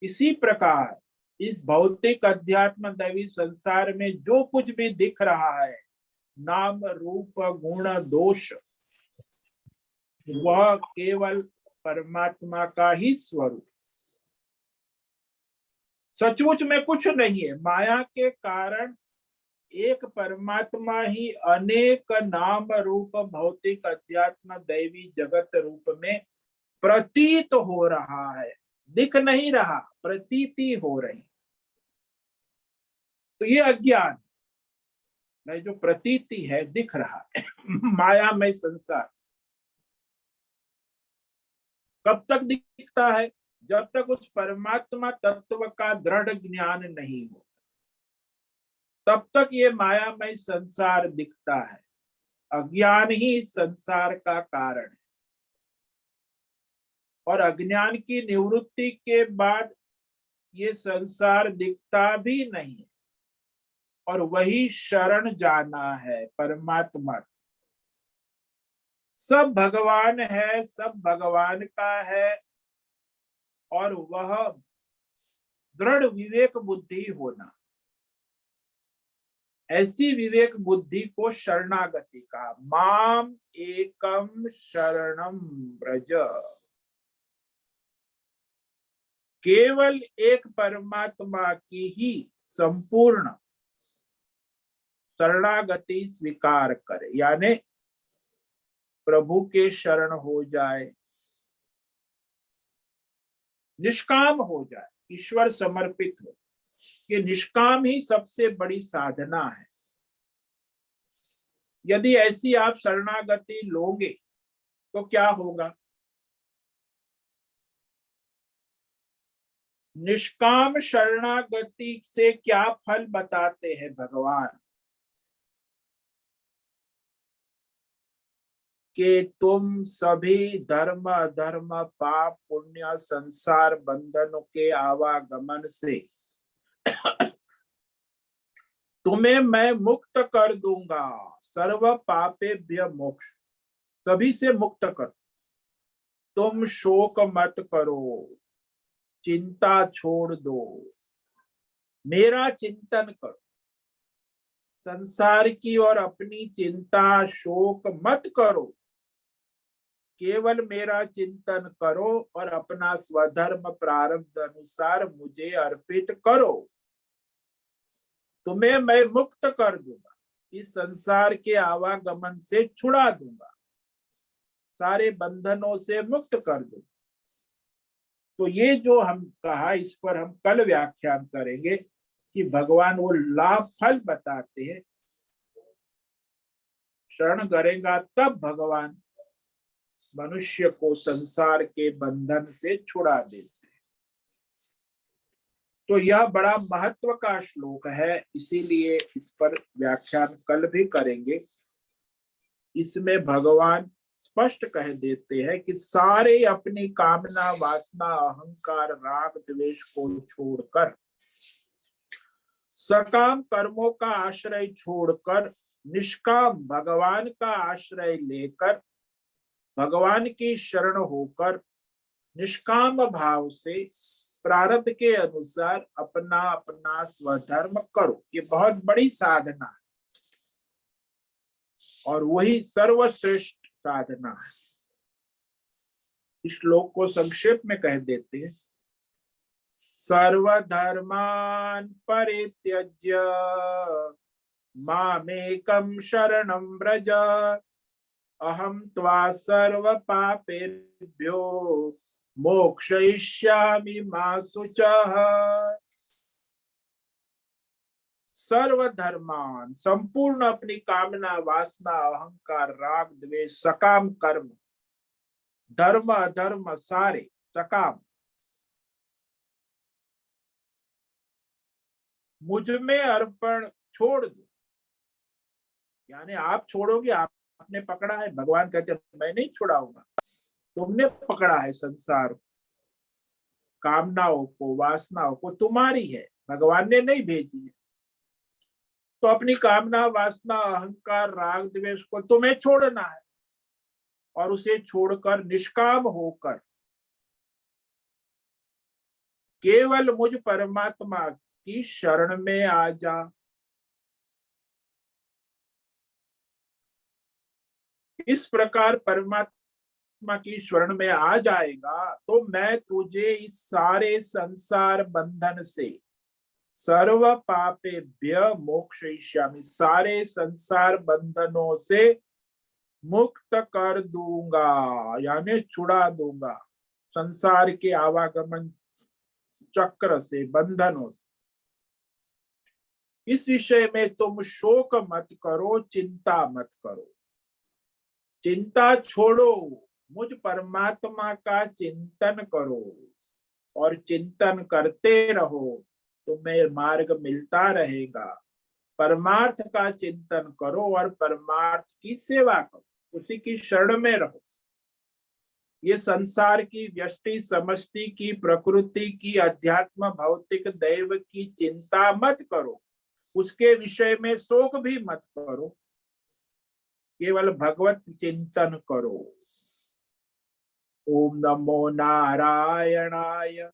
इसी प्रकार इस भौतिक अध्यात्म दैवी संसार में जो कुछ भी दिख रहा है, नाम रूप गुण दोष, वह केवल परमात्मा का ही स्वरूप, सचमुच में कुछ नहीं है। माया के कारण एक परमात्मा ही अनेक नाम रूप भौतिक अध्यात्म दैवी जगत रूप में प्रतीत हो रहा है, दिख नहीं रहा, प्रतीति हो रही। तो ये अज्ञान में जो प्रतीति है, दिख रहा है माया में संसार कब तक दिखता है? जब तक उस परमात्मा तत्व का दृढ़ ज्ञान नहीं हो, तब तक ये मायामय संसार दिखता है। अज्ञान ही इस संसार का कारण है, और अज्ञान की निवृत्ति के बाद ये संसार दिखता भी नहीं, और वही शरण जाना है परमात्मा। सब भगवान है, सब भगवान का है, और वह दृढ़ विवेक बुद्धि होना। ऐसी विवेक बुद्धि को शरणागति का, माम एकम शरणम ब्रज। केवल एक परमात्मा की ही संपूर्ण शरणागति स्वीकार करे, यानी प्रभु के शरण हो जाए, निष्काम हो जाए, ईश्वर समर्पित हो। ये निष्काम ही सबसे बड़ी साधना है। यदि ऐसी आप शरणागति लोगे तो क्या होगा? निष्काम शरणागति से क्या फल बताते हैं भगवान? कि तुम सभी धर्म अधर्म पाप पुण्य संसार बंधनों के आवागमन से तुम्हें मैं मुक्त कर दूंगा। सर्व पापेभ्य मोक्ष, सभी से मुक्त कर। तुम शोक मत करो, चिंता छोड़ दो, मेरा चिंतन करो। संसार की और अपनी चिंता शोक मत करो, केवल मेरा चिंतन करो और अपना स्वधर्म प्रारब्ध अनुसार मुझे अर्पित करो। तुम्हें मैं मुक्त कर दूंगा, इस संसार के आवागमन से छुड़ा दूंगा, सारे बंधनों से मुक्त कर दूंगा। तो ये जो हम कहा, इस पर हम कल व्याख्यान करेंगे कि भगवान वो लाभ फल बताते हैं। शरण करेगा तब भगवान मनुष्य को संसार के बंधन से छुड़ा देते हैं। तो यह बड़ा महत्व का श्लोक है, इसीलिए इस पर व्याख्यान कल भी करेंगे। इसमें भगवान स्पष्ट कह देते हैं कि सारे अपनी कामना वासना अहंकार राग द्वेष को छोड़कर, सकाम कर्मों का आश्रय छोड़कर, निष्काम भगवान का आश्रय लेकर, भगवान की शरण होकर, निष्काम भाव से प्रारब्ध के अनुसार अपना अपना स्वधर्म करो। ये बहुत बड़ी साधना है, और वही सर्वश्रेष्ठ साधना है। इस श्लोक को संक्षेप में कह देते हैं। सर्वधर्मान परित्यज्य मामेकं शरणं व्रज, अहं त्वा सर्व पापेभ्यो मोक्षयिष्यामि मा शुचः। सर्वधर्मान, संपूर्ण अपनी कामना वासना अहंकार राग द्वेष सकाम कर्म, धर्म अधर्म सारे सकाम मुझ में अर्पण छोड़ दो। यानी आप छोड़ोगे, आपने पकड़ा है। भगवान कहते मैं नहीं छुड़ाऊंगा, तुमने पकड़ा है संसार, कामनाओं को वासनाओं को तुम्हारी है, भगवान ने नहीं भेजी है। तो अपनी कामना वासना अहंकार राग द्वेष को तुम्हें छोड़ना है, और उसे छोड़कर निष्काम होकर केवल मुझ परमात्मा की शरण में आ जा। इस प्रकार परमात्मा परमात्मा की शरण में आ जाएगा तो मैं तुझे इस सारे संसार बंधन से, सर्व पापेभ्य मोक्षयिष्यामि, सारे संसार बंधनों से मुक्त कर दूंगा, यानी छुड़ा दूंगा संसार के आवागमन चक्र से, बंधनों से। इस विषय में तुम शोक मत करो, चिंता मत करो, चिंता छोड़ो, मुझ परमात्मा का चिंतन करो और चिंतन करते रहो, तुम्हें मार्ग मिलता रहेगा। परमार्थ का चिंतन करो और परमार्थ की सेवा करो, उसी की शरण में रहो। ये संसार की व्यष्टि समष्टि की, प्रकृति की, अध्यात्म भौतिक दैव की चिंता मत करो, उसके विषय में शोक भी मत करो, केवल भगवत चिंतन करो। ओम नमो नारायणाय,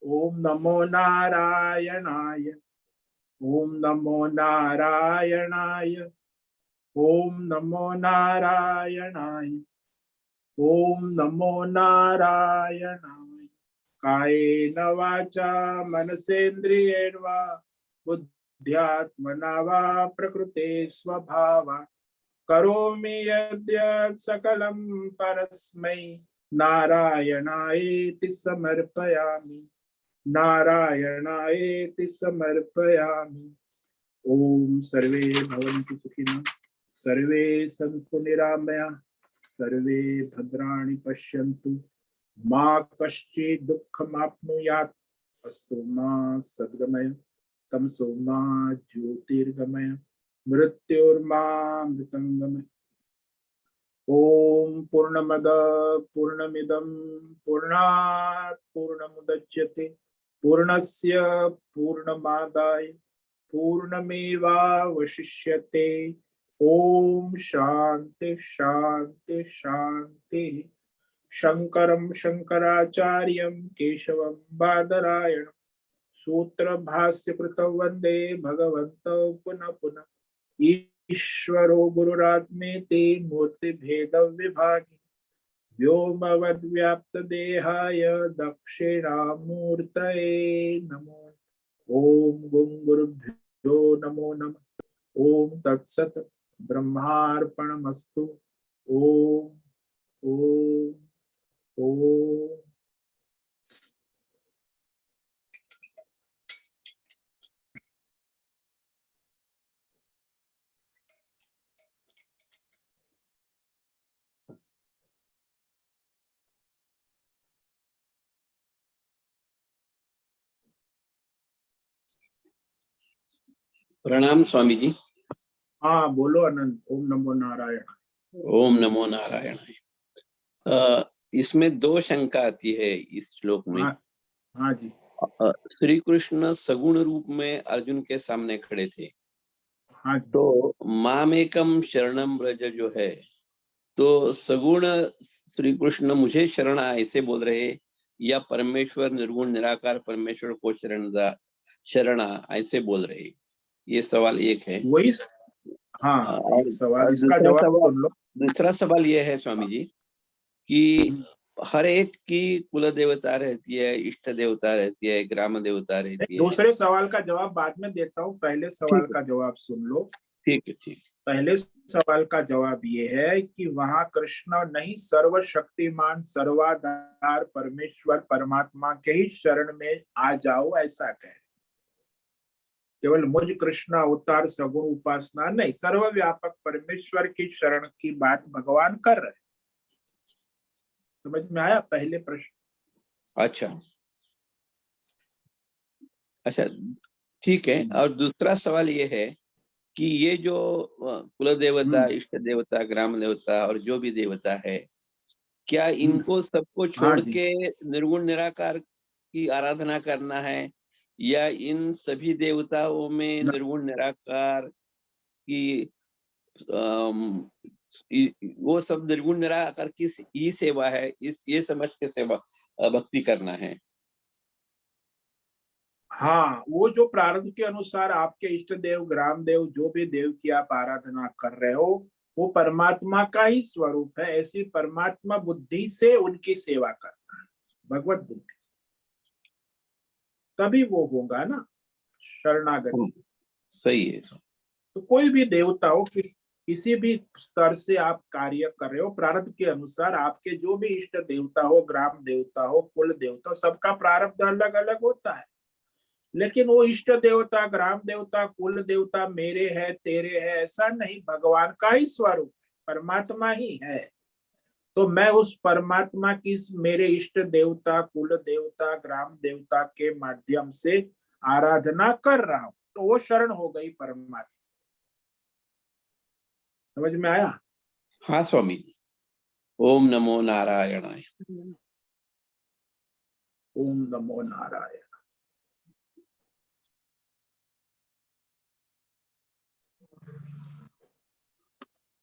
ओम नमो नारायणाय, ओम नमो नारायणाय, ओम नमो नारायणाय, ओम नमो नारायणाय। कायेन वाचा मनसेन्द्रियेण वा बुद्ध्यात्मना वा प्रकृते स्वभावात् करोमि यद्यत् सकलं परस्मै नारायणायेति समर्पयामि, नारायणायेति समर्पयामि। ओम सर्वे भवन्तु सुखिनः, सर्वे सन्तु निरामयाः, सर्वे भद्राणि पश्यन्तु, मा कश्चित् दुःखमाप्नुयात्, अस्तु मा सद्गमय, तमसो मा ज्योतिर्गमय, मृत्योर्मामृतंगमय। ओम पूर्णमद पूर्णमिदं पूर्णात् पूर्णमुदच्यते पूर्णस्य पूर्णमादाय पूर्णमेवावशिष्यते। ओम शांति शांति शांति। शंकरं शंकराचार्यं केशवं बादरायणं सूत्र भाष्य कृतौ वंदे भगवन्तौ पुनः पुनः। ईश्वरो गुरुरात्मेति मूर्ति भेद विभागी व्योमवद्व्याप्त देहाय दक्षिणामूर्तये नमो। ओम गुं गुरुभ्यो नमो नमः। ओम तत्सत ब्रह्मार्पणमस्तु। ओम ओम ओम। प्रणाम स्वामी जी। हाँ बोलो अनंत। ओम नमो नारायण। ओम नमो नारायण। इसमें दो शंका आती है इस श्लोक में। हाँ जी। श्री कृष्ण सगुण रूप में अर्जुन के सामने खड़े थे। हाँ जी। तो मामेकम शरणम व्रज जो है, तो सगुण श्री कृष्ण मुझे शरण आ ऐसे बोल रहे, या परमेश्वर निर्गुण निराकार परमेश्वर को शरण आ ऐसे बोल रहे? ये सवाल एक है। वही। हाँ एक सवाल, इसका दूसरा जवाब सवाल, सुन लो। दूसरा सवाल यह है स्वामी जी कि हर एक की कुल देवता रहती है, इष्ट देवता रहती है, ग्राम देवता रहती है। दूसरे सवाल का जवाब बाद में देता हूँ, पहले सवाल का जवाब सुन लो। ठीक है ठीक। पहले सवाल का जवाब ये है कि वहां कृष्ण नहीं, सर्वशक्तिमान सर्वाधार परमेश्वर परमात्मा के ही शरण में आ जाओ ऐसा कह। केवल मुझ कृष्ण अवतार सगुण उपासना नहीं, सर्वव्यापक परमेश्वर की शरण की बात भगवान कर रहे। समझ में आया पहले प्रश्न? अच्छा अच्छा ठीक है। और दूसरा सवाल ये है कि ये जो कुल देवता, इष्ट देवता, ग्राम देवता और जो भी देवता है, क्या इनको सबको हाँ छोड़ जी। के निर्गुण निराकार की आराधना करना है, या इन सभी देवताओं में निर्गुण निराकार की वो सब निर्गुण निराकार की ही सेवा है, इस ये समझ के सेवा भक्ति करना है? हाँ, वो जो प्रारब्ध के अनुसार आपके इष्ट देव, ग्राम देव, जो भी देव की आप आराधना कर रहे हो, वो परमात्मा का ही स्वरूप है, ऐसी परमात्मा बुद्धि से उनकी सेवा करना है, भगवत बुद्धि, तभी वो होगा ना शरणागति। सही है स्वामी। तो कोई भी देवता हो, किसी भी स्तर से आप कार्य कर रहे हो, प्रारब्ध के अनुसार आपके जो भी इष्ट देवता हो, ग्राम देवता हो, कुल देवता हो, सबका प्रारब्ध अलग अलग होता है। लेकिन वो इष्ट देवता, ग्राम देवता, कुल देवता मेरे है तेरे है ऐसा नहीं, भगवान का ही स्वरूप परमात्मा ही है। तो मैं उस परमात्मा की मेरे इष्ट देवता, कुल देवता, ग्राम देवता के माध्यम से आराधना कर रहा हूं, तो वो शरण हो गई परमात्मा। समझ में आया? हाँ स्वामी। ओम नमो नारायणाय। ओम नमो नारायण।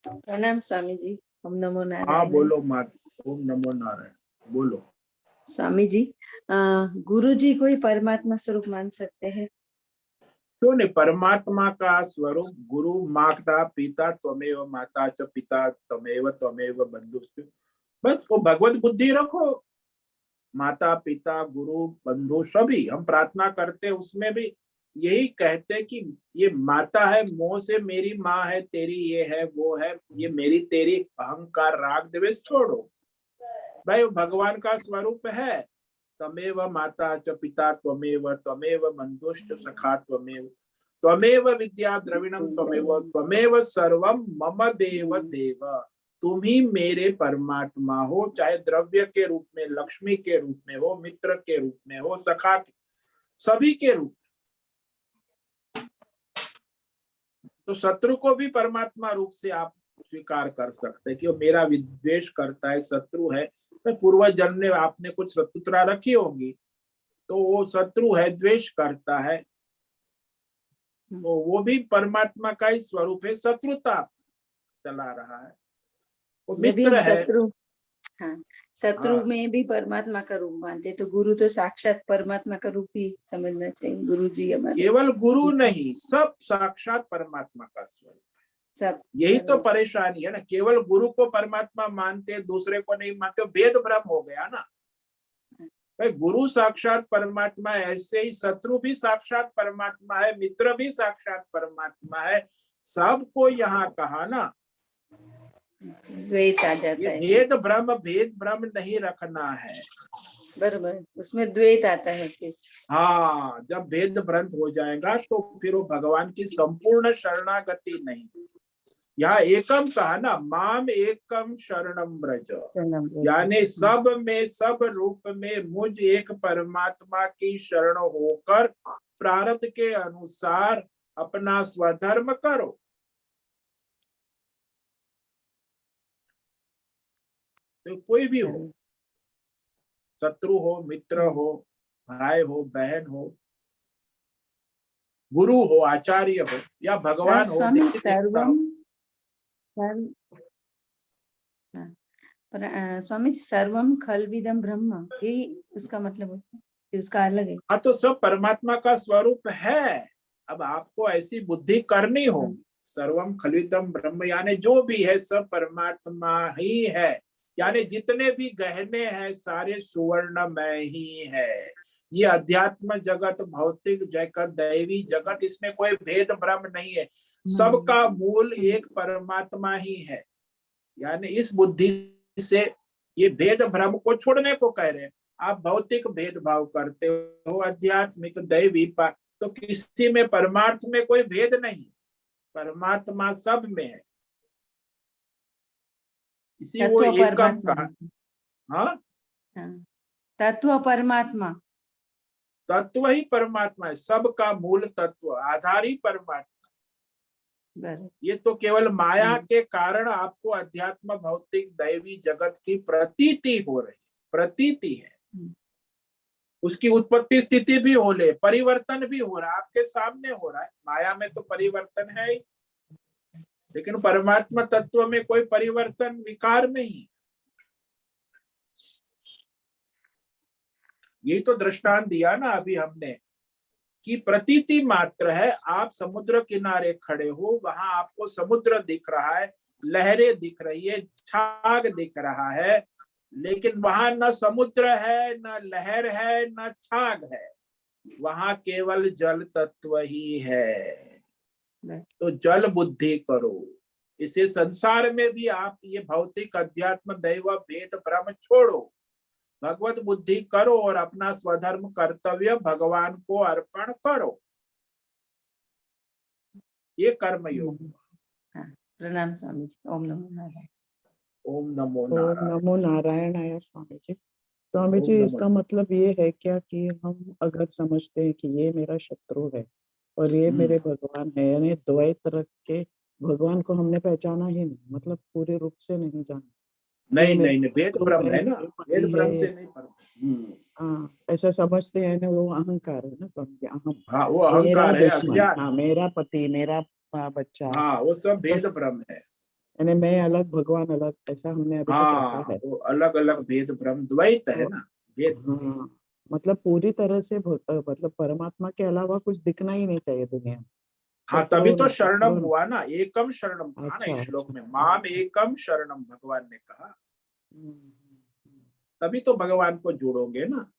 प्रणाम स्वामी जी। ओम नमो हाँ नारायण। बोलो मात। ओम नमो नारायण बोलो। स्वामी जी, गुरु जी को ही परमात्मा स्वरूप मान सकते हैं? क्यों नहीं, परमात्मा का स्वरूप गुरु, माता पिता त्वमेव माता च पिता त्वमेव त्वमेव बंधुश्च, बस वो भगवत बुद्धि रखो। माता पिता गुरु बंधु सभी हम प्रार्थना करते, उसमें भी यही कहते कि ये माता है, मोह से मेरी माँ है, तेरी ये है वो है, ये मेरी तेरी अहंकार राग द्वेष छोड़ो भाई, वो भगवान का स्वरूप है। तमेव माता च पिता त्वमेव त्वमेव बंधुश्च सखा त्वमेव त्वमेव विद्या द्रविणम त्वमेव त्वमेव सर्वम मम देव देव। तुम ही मेरे परमात्मा हो, चाहे द्रव्य के रूप में, लक्ष्मी के रूप में हो, मित्र के रूप में हो, सखा सभी के रूप। तो शत्रु को भी परमात्मा रूप से आप स्वीकार कर सकते हैं कि वो मेरा विद्वेष करता है, शत्रु है। तो पूर्व जन्म में आपने कुछ शत्रुता रखी होगी, तो वो शत्रु है, द्वेष करता है, तो वो भी परमात्मा का ही स्वरूप है, शत्रुता चला रहा है। वो जब भी हम मित्र है। शत्रु, हाँ, शत्रु हाँ। में भी परमात्मा का रूप मानते, तो गुरु तो साक्षात परमात्मा का रूप ही समझना चाहिए। गुरु जी हमारे केवल गुरु नहीं, सब साक्षात परमात्मा का स्वरूप। सब, यही तो परेशानी है ना, केवल गुरु को परमात्मा मानते, दूसरे को नहीं मानते, भेद भ्रम हो गया ना भाई। गुरु साक्षात परमात्मा है, ऐसे ही शत्रु भी साक्षात परमात्मा है, मित्र भी साक्षात परमात्मा है। सबको यहाँ कहा ना, द्वैत आ जाता ये है। भेद भ्रम नहीं रखना है। बराबर, उसमें द्वैत आता है फिर। हाँ, जब भेद भ्रम हो जाएगा तो फिर वो भगवान की संपूर्ण शरणागति नहीं। यहाँ एकम कहा ना, माम एकम शरणम ब्रज, यानी सब में, सब रूप में मुझ एक परमात्मा की शरण होकर प्रारब्ध के अनुसार अपना स्वधर्म करो। तो कोई भी हो, शत्रु हो, मित्र हो, भाई हो, बहन हो, गुरु हो, आचार्य हो, या भगवान हो, स्वामी देवी देवता हो। स्वामी सर्वम खलविदम ब्रह्म, यही उसका मतलब होता है कि उसका अलग है। हाँ, तो सब परमात्मा का स्वरूप है। अब आपको ऐसी बुद्धि करनी होगी, सर्वम खलविदम ब्रह्म, यानी जो भी है सब परमात्मा ही है, यानी जितने भी गहने हैं सारे सुवर्णमय ही है। ये अध्यात्म जगत, भौतिक जगत, दैवी जगत, इसमें कोई भेद भ्रम नहीं है, सबका मूल एक परमात्मा ही है। यानी इस बुद्धि से ये भेद भ्रम को छोड़ने को कह रहे हैं। आप भौतिक भेदभाव करते हो, आध्यात्मिक, दैवी, तो किसी में परमार्थ में कोई भेद नहीं, परमात्मा सब में है। इसी वो एकम कहा। हाँ, तत्व परमात्मा, तत्व ही परमात्मा है, सबका मूल तत्व, आधार ही परमात्मा। ये तो केवल माया के कारण आपको अध्यात्म, भौतिक, दैवी जगत की प्रतीति हो रही, प्रतीति है। उसकी उत्पत्ति स्थिति भी हो ले, परिवर्तन भी हो रहा है, आपके सामने हो रहा है। माया में तो परिवर्तन है ही, लेकिन परमात्मा तत्व में कोई परिवर्तन, विकार नहीं। यही तो दृष्टांत दिया ना अभी हमने कि प्रतीति मात्र है। आप समुद्र किनारे खड़े हो, वहां आपको समुद्र दिख रहा है, लहरें दिख रही है, छाग दिख रहा है, लेकिन वहां न समुद्र है, न लहर है, न छाग है, वहां केवल जल तत्व ही है। तो जल बुद्धि करो। इसे संसार में भी आप ये भौतिक अध्यात्म दैव भेद भ्रम छोड़ो, भगवत बुद्धि करो और अपना स्वधर्म कर्तव्य भगवान को अर्पण करो। ये कर्म योग। प्रणाम स्वामी जी। ओम नमो नारायण। ओम नमो ओम नारायण। नमो नारायणाय स्वामी जी। स्वामी ओम जी, नमो- इसका मतलब ये है क्या कि हम अगर समझते हैं कि ये मेरा शत्रु है और ये मेरे भगवान है, यानी द्वैत रख के भगवान को हमने पहचाना ही नहीं, मतलब पूरे रूप से नहीं जाना। नहीं ये मेरे नहीं नहीं, भेद शत्रु भ्रम है है, ना, ये पति भेद भ्रम है। से नहीं पड़ता। हाँ, ऐसा समझते हैं ना, वो अहंकार है ना स्वामी जी, अहम। हाँ, वो मेरा अहंकार है, दुश्मन, अज्ञान। हाँ, मेरा पति, मेरा बच्चा, हाँ, वो सब भेद भ्रम है। यानी मैं अलग भगवान अलग, ऐसा हमने अभी तक रखा हाँ, है। वो अलग अलग भेद भ्रम द्वैत है ना, भेद। हाँ, मतलब पूरी तरह से मतलब परमात्मा के अलावा कुछ दिखना ही नहीं चाहिए दुनिया में। हाँ, शत्रु तभी तो न- शरणम शत्रु न- हुआ ना, एकम शरणम कहा ना अच्छा, इस श्लोक अच्छा। में, माम एकम शरणम भगवान ने कहा। हम्म, तभी तो भगवान को जोड़ोगे ना।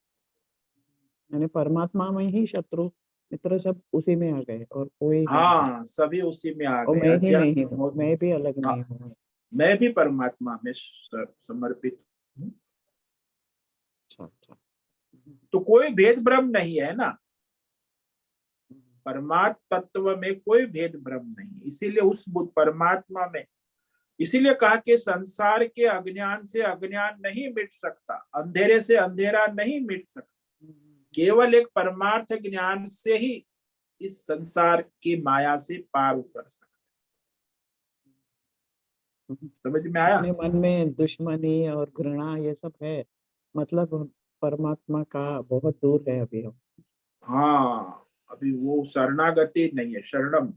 यानी परमात्मा में ही शत्रु मित्र सब उसी में आ गए और कोई नहीं है। हाँ, सभी उसी में आ और गए। मैं ही नहीं अध्यात्म हूँ, बहुत- मैं भी अलग हाँ, नहीं हूँ। मैं भी परमात्मा में समर्पित हूँ। अच्छा, अच्छा। तो कोई भेद भ्रम नहीं है ना, परमात्म तत्व में कोई भेद भ्रम नहीं। इसीलिए उस परमात्मा में, इसीलिए कहा कि संसार के अज्ञान से अज्ञान नहीं मिट सकता, अंधेरे से अंधेरा नहीं मिट सकता, केवल एक परमार्थ ज्ञान से ही इस संसार की माया से पार उतर सकते। समझ में आया? अपने मन में दुश्मनी और घृणा ये सब है, मतलब परमात्मा का बहुत दूर है अभी हम। हाँ, अभी वो शरणागति नहीं है, शरणम।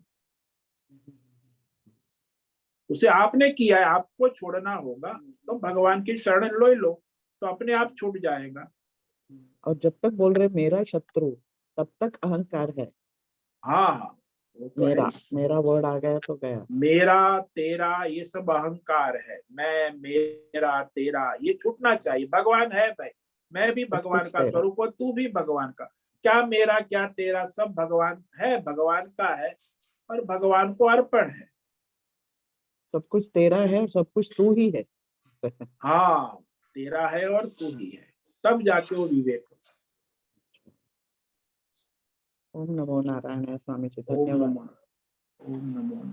उसे आपने किया है, आपको छोड़ना होगा, तो भगवान की शरण लो तो अपने आप छूट जाएगा। और जब तक बोल रहे मेरा शत्रु, तब तक अहंकार है। हाँ हाँ, वो तो है मेरा ही। मेरा वर्ड आ गया तो गया। मेरा तेरा ये सब अहंकार है, मैं मेरा तेरा ये छूटना चाहिए। भगवान है भाई, मैं भी सब भगवान कुछ का तेरा। स्वरूप और तू भी भगवान का। क्या मेरा क्या तेरा, सब भगवान है, भगवान का है और भगवान को अर्पण है। सब कुछ तेरा है और सब कुछ तू ही है। हाँ, तेरा है और तू ही है, तब जाके वो विवेक होता ओम नमो नारायण स्वामी जी, है। ओम धन्यवाद। नमो ओम नमो।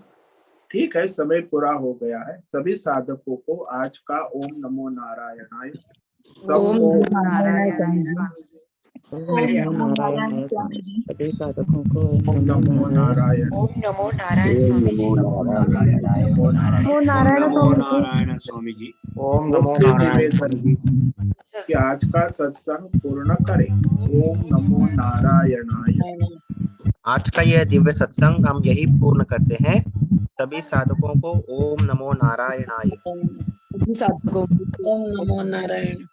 ठीक है, समय पूरा हो गया है। सभी साधकों को आज का ओम नमो नारायणाय सबको ओम नमो नारायण स्वामी जी, सभी साधकों को ओम नमो नारायण। ओम नमो नारायण स्वामी जी। नमो नारायण। नमो नारायण स्वामी जी। ओम नमो मुझसे नारायण निवेदन कि आज का सत्संग पूर्ण करें। ओम नमो नारायणाय। आज का यह दिव्य सत्संग हम यही पूर्ण करते हैं। सभी साधकों को ओम नमो नारायणाय। साधकों ओम नमो नारायण।